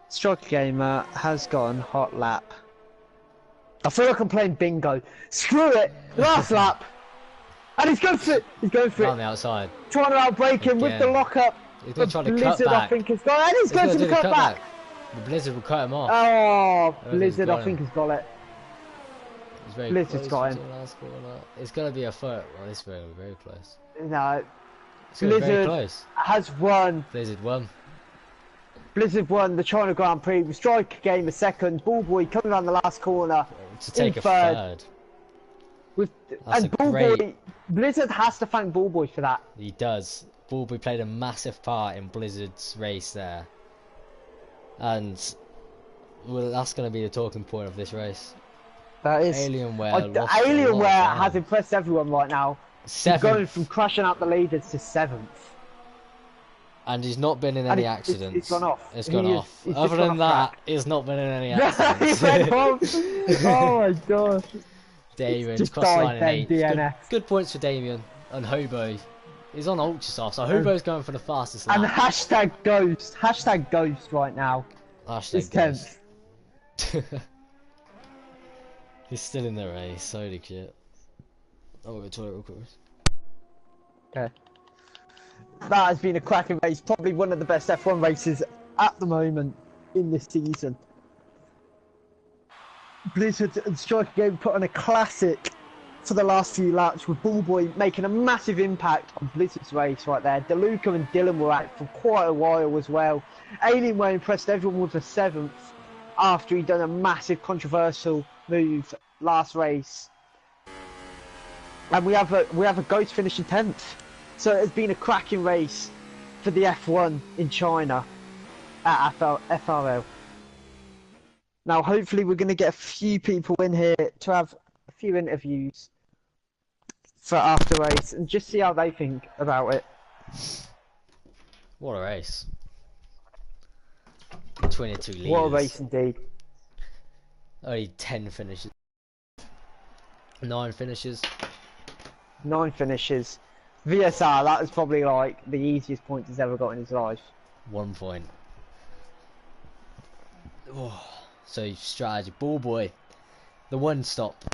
Striker Gamer has gone hot lap. I feel like I'm playing bingo. Screw it! Last lap! And he's going for it! He's going for On it! the outside. Trying to outbrake him with the Again. lockup. He's going to try to cut Blizzard, I back. think, has gone. And he's going gonna for the do cutback! The Blizzard will cut him off. Oh, think Blizzard, he's got I think, him. has got it. He's very Blizzard's close got to him. the last corner. It's going to be a foot. Well, this is very, very close. No, It's gonna be very Blizzard close. has won. Blizzard won. Blizzard won the China Grand Prix with Striker Gamer second. Ballboy coming around the last corner. To take in a third. third. With, That's and a Ballboy, great- Blizzard has to thank Ballboy for that. He does. Bulby played a massive part in Blizzard's race there. And well, that's going to be the talking point of this race. That is. Alienware. Alienware has impressed everyone right now. He's going Seventh. from crashing out the leaders to 7th. And he's not been in And any it's accidents. gone off. It's gone He is- off. he's just Other gone than off that, he's not been in any He went accidents. home. Oh my gosh. Damien's Just crossed the died line in then, 8th. Good, DNF. good points for Damien. And Hobo. He's on ultra soft, so Hobo's going for the fastest And lap. hashtag ghost. Hashtag ghost right now. Hashtag It's 10th. ghost. He's still in the race. Holy shit. I'll go to the toilet real quick. Okay. That has been a cracking race. Probably one of the best F1 races at the moment in this season. Blizzard and Striker Game put on a classic for the last few laps, with Ballboy making a massive impact on Blizzard's race right there. DeLuca and Dylan were out for quite a while as well. Alienware impressed everyone with a 7th after he'd done a massive controversial move last race. And we have a Ghost finishing 10th. So it's been a cracking race for the F1 in China at FRL. Now hopefully we're going to get a few people in here to have a few interviews for after race and just see how they think about it. What a race. 22 leaders. What a race indeed. Only 10 finishes. 9 finishes. 9 finishes. VSR, that is probably like the easiest point he's ever got in his life. 1 point. Oh, so strategy. Ballboy. The one stop.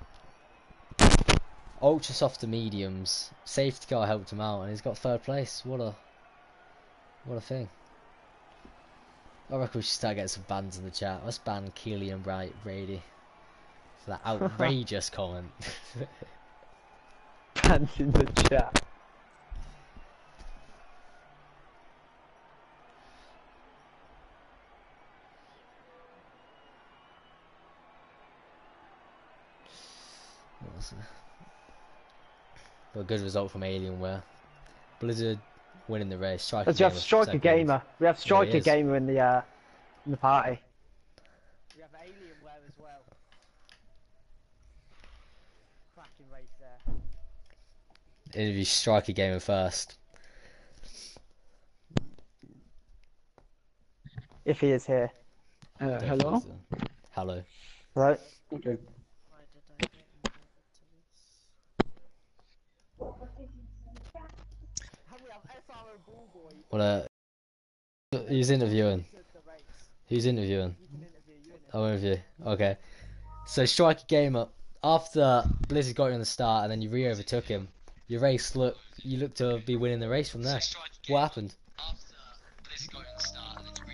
Ultra soft to mediums. Safety car helped him out and he's got 3rd place. What a thing. I reckon we should start getting some bans in the chat. Let's ban Keely and Brady for that outrageous comment. Pants in the chat. But a good result from Alienware. Blizzard winning the race. Striker As you have Gamer Striker second. Gamer. We have Striker is. Gamer in the party. We have Alienware as well. Cracking race there. Interview Striker Gamer first. If he is here. Hello? Hello. Right. Okay. Well, who's interviewing? Who's interviewing? I'll interview. Okay. So Striker Gamer, after Blizzard got you on the start and then you re-overtook him, your race you look to be winning the race from there. What happened?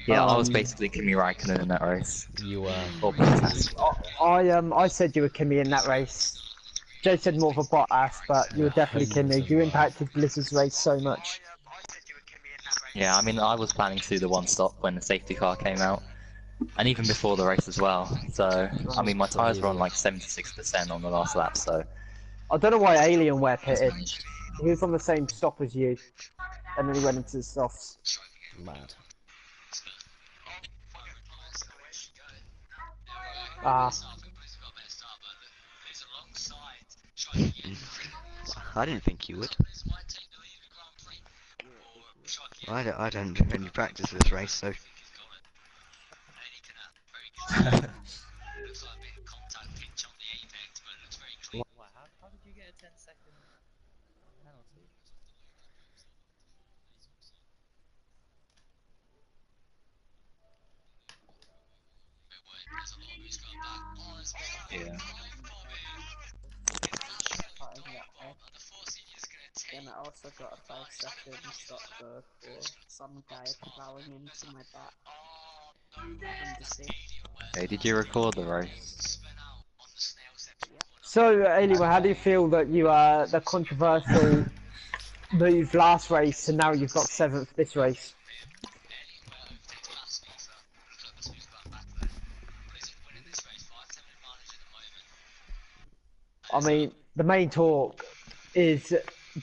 Yeah, I was basically Kimi Raikkonen in that race. You were. I said you were Kimi in that race. Jay said more of a Bottas, but you were definitely Kimi. You impacted Blizzard's race so much. Yeah, I mean, I was planning to do the one stop when the safety car came out, and even before the race as well. So, I mean, my tyres were on like 76% on the last lap, so I don't know why Alienware just pitted. managed. He was on the same stop as you, and then he went into the softs. Mad. Ah. I didn't think you would. I don't do any practice for this race, so How did you get a 10-second penalty? Yeah. Then I also got a 5-second stop go for some guy plowing into my back. Hey, did you record the race? So, Alienware, how do you feel that you the controversial move last race, and now you've got 7th this race? I mean, the main talk is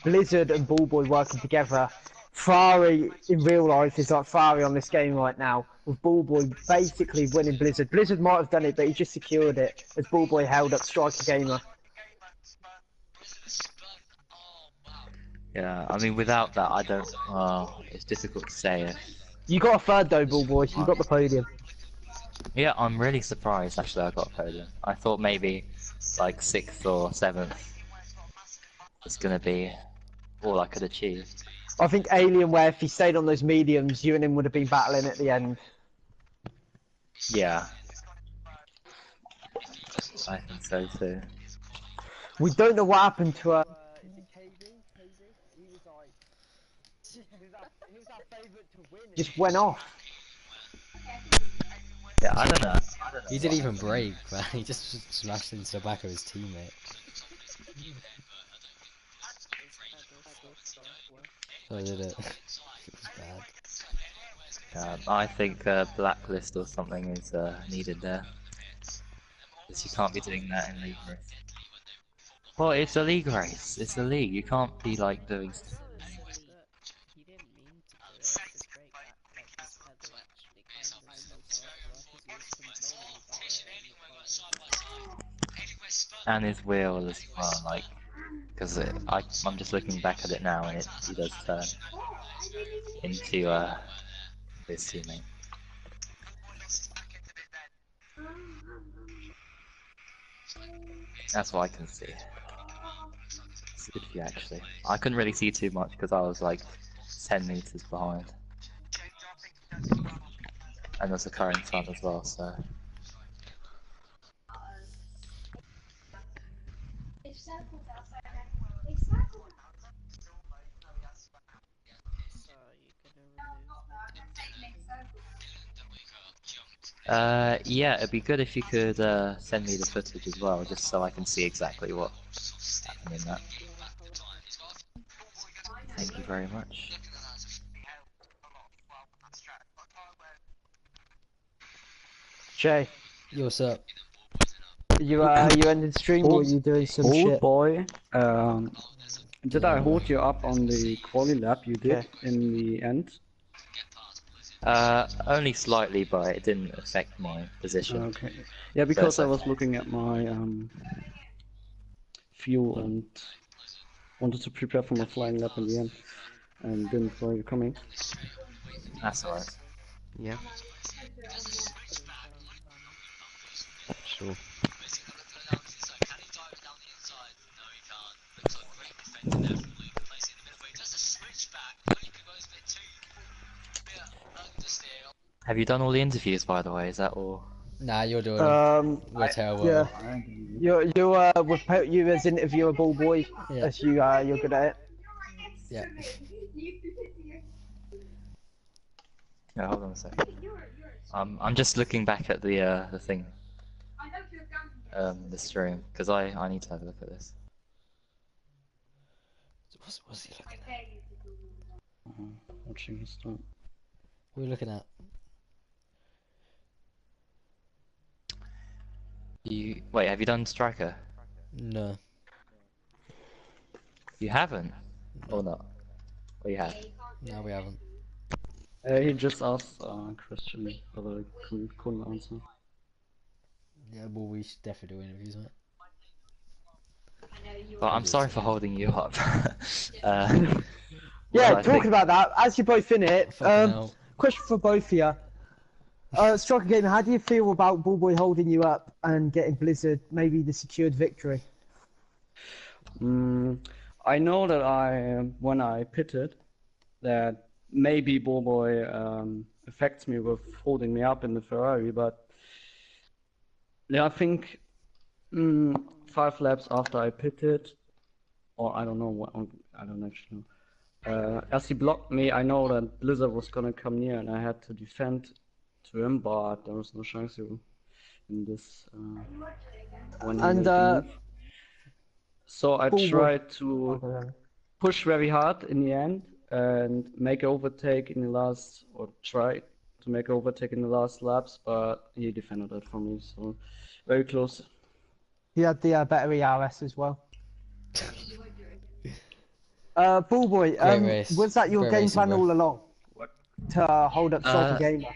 Blizzard and Ballboy working together. Ferrari in real life is like Ferrari on this game right now, with Ballboy basically winning Blizzard. Blizzard might have done it, but he just secured it as Ballboy held up Striker Gamer. Yeah, I mean, without that, I don't. It's difficult to say. You got a third though, Ballboy. You got the podium. Yeah, I'm really surprised actually I got a podium. I thought maybe like 6th or 7th was gonna be all I could achieve. I think Alienware, if he stayed on those mediums, you and him would have been battling at the end. Yeah. I think so too. We don't know what happened to is it KB? He was like, he was our favourite to win. Just went off. Yeah, I don't know. He didn't even brake, man. He just smashed into the back of his teammate. So I did it. It was bad. I think blacklist or something is needed there. Because you can't be doing that in league race. Well, it's a league race. It's a league. You can't be like doing. He didn't mean to do it. His brake, like his pedal actually kind of stopped work as he was complaining about it. And his wheel as well, like, because I'm just looking back at it now, and he does turn into his teammate. That's what I can see. It's a good view actually. I couldn't really see too much because I was like 10 meters behind, and there's a car in front as well, so. Yeah, it'd be good if you could send me the footage as well, just so I can see exactly what happened in that. Thank you very much. Jay, Yo, what's up? you ended stream or are you doing some Old shit? boy, did I Yeah. hold you up on the quali lap you did in the end? Only slightly, but it didn't affect my position. Okay. Yeah, because I was looking at my fuel and wanted to prepare for my flying lap in the end, and didn't know you coming. That's alright. yeah. Sure. Have you done all the interviews, by the way? Is that all? Nah, you're doing it. We're terrible. Yeah. You we've put you as interviewer, Ballboy, Yeah. as you're good at it. Yeah. No, hold on a second. I'm just looking back at the thing, the stream, because I need to have a look at this. What's he looking at? Watching his start. What are you looking at? Wait, have you done striker? No. You haven't? Or not? Or you have? No, we haven't. He just asked Christian for the couldn't answer. Yeah, well, we should definitely do interviews, mate. Well, I'm sorry for holding you up. Yeah, I talking think- about that, as you're both in it, Fucking hell. question for both of you. Striker Gamer, how do you feel about Ballboy holding you up and getting Blizzard maybe the secured victory? I know that when I pitted, that maybe Ballboy affects me with holding me up in the Ferrari, but yeah, I think 5 laps after I pitted, or I don't know what, I don't actually know. As he blocked me, I know that Blizzard was gonna come near, and I had to defend to him, but there was no chance in this when he made the move. So I tried to push very hard in the end and make overtake in the last, or try to make overtake in the last laps, but he defended that for me, so very close. He had the better ERS as well. Ballboy, Great race. was that your Great game racing, plan bro. all along? To hold up Striker Gamer?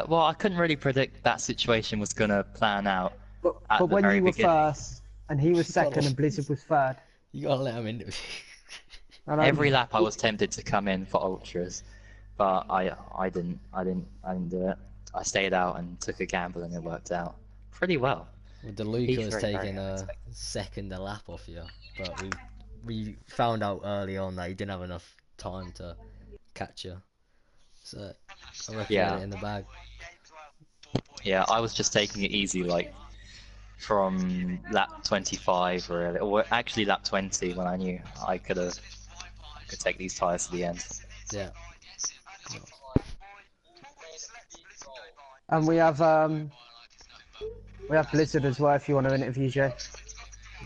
Well, I couldn't really predict that situation was gonna plan out. But the when very you were beginning. first, and he was second, and Blizzard was third. You gotta let him interview. And Every lap I was tempted to come in for ultras, but I didn't do it. I stayed out and took a gamble, and it worked out pretty well. Well, DeLuca He's was very, very taking a unexpected. second a lap off you, but we found out early on that he didn't have enough time to catch you. So I reckon he had Yeah. it in the bag. Yeah, I was just taking it easy, like from lap 25 really, or actually lap 20 when I knew I could take these tires to the end. Yeah. And we have Blizzard as well if you want to interview Jay.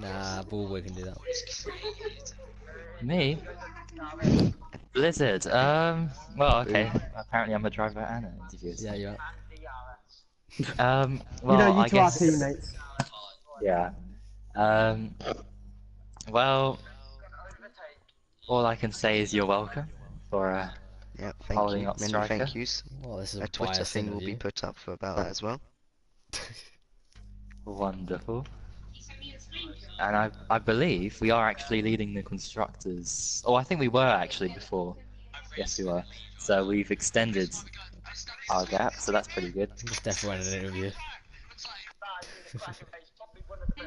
Nah, Ballboy can do that. Me? Blizzard. Well, okay. Apparently, I'm a driver and an interviewer. Yeah, you are. Well, You know, you I two are guess. teammates. Yeah. Well, all I can say is you're welcome for Yeah, thank Holding you. up Many striker. thank yous. Well, this is A Twitter biased thing will be interview. put up for about that as well. wonderful. And I believe we are actually leading the constructors. Oh, I think we were actually before. Yes, we were. So we've extended our gap, so that's pretty good. Just definitely an interview.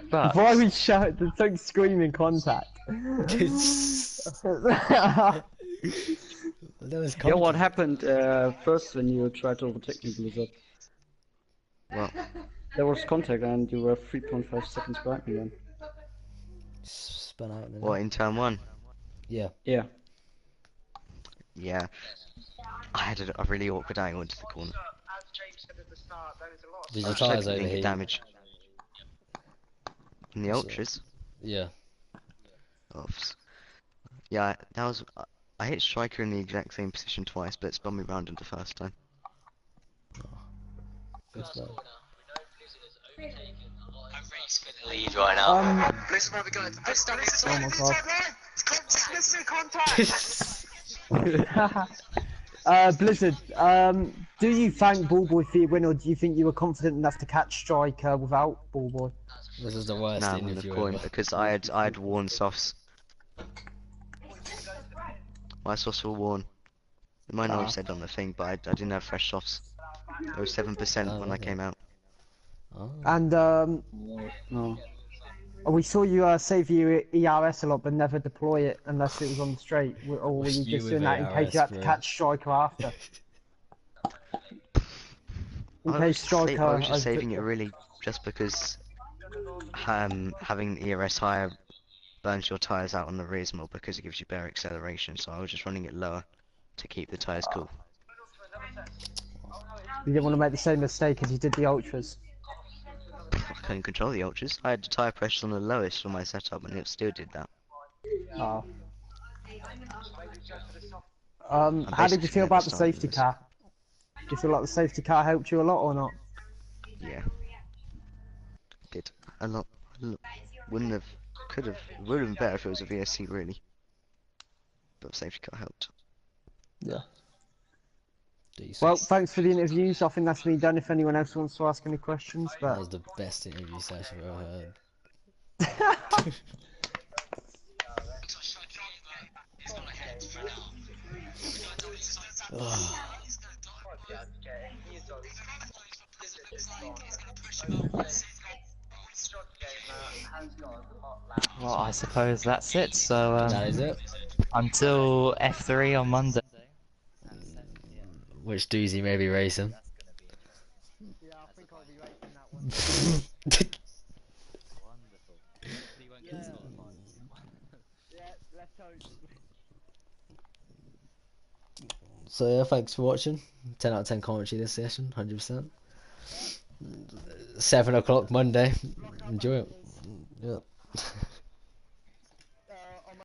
But Why we shout? Don't scream in contact. That was Yeah, what content. happened first when you tried to overtake me, Blizzard? Well, There was contact and you were 3.5 seconds behind me then. Spun out. didn't what, it? in turn 1? Yeah. Yeah. Yeah. I had a really awkward angle into the corner. Did I your was tyres hoping to get overheat? damage. In the So- ultras? Yeah. Offs. Yeah, that was... I hit striker in the exact same position twice, but it spun me round in the first time. Good stuff. lead right now. Oh my god. Blizzard, do you thank Ballboy for your win, or do you think you were confident enough to catch Striker without Ballboy? This is the worst Nah, I'm on the interview coin ever. because I had worn softs. My softs were worn. It might not have said on the thing, but I didn't have fresh softs. They were 7% Oh, when I okay. came out. Oh. And No. we saw you save your ERS a lot, but never deploy it unless it was on the straight, or were you You just with doing that in case you had to ERS, catch Striker after? In I case was Striker. just saving it really just because having ERS higher burns your tyres out on the rears more because it gives you better acceleration, so I was just running it lower to keep the tyres cool. You didn't want to make the same mistake as you did the Ultras. I couldn't control the ultras. I had the tyre pressure on the lowest for my setup and it still did that. Oh. I'm How did you basically feel never about the starting safety this. car? Do you feel like the safety car helped you a lot or not? Yeah, did a lot. Wouldn't have, could have, would have been better if it was a VSC really. But safety car helped. Yeah. Decent. Well, thanks for the interviews. I think that's been done. If anyone else wants to ask any questions, That but was the best interview session I've ever heard. Oh, Well, I suppose that's it. So that is it. until F3 on Monday. Which doozy may be racing. yeah, I think I'll be racing that one. Wonderful. Hopefully you won't get stopped. Yeah, let's hope. So yeah, thanks for watching. 10 out of 10 commentary this session, 100%. 7 o'clock Monday. Enjoy it. Yeah.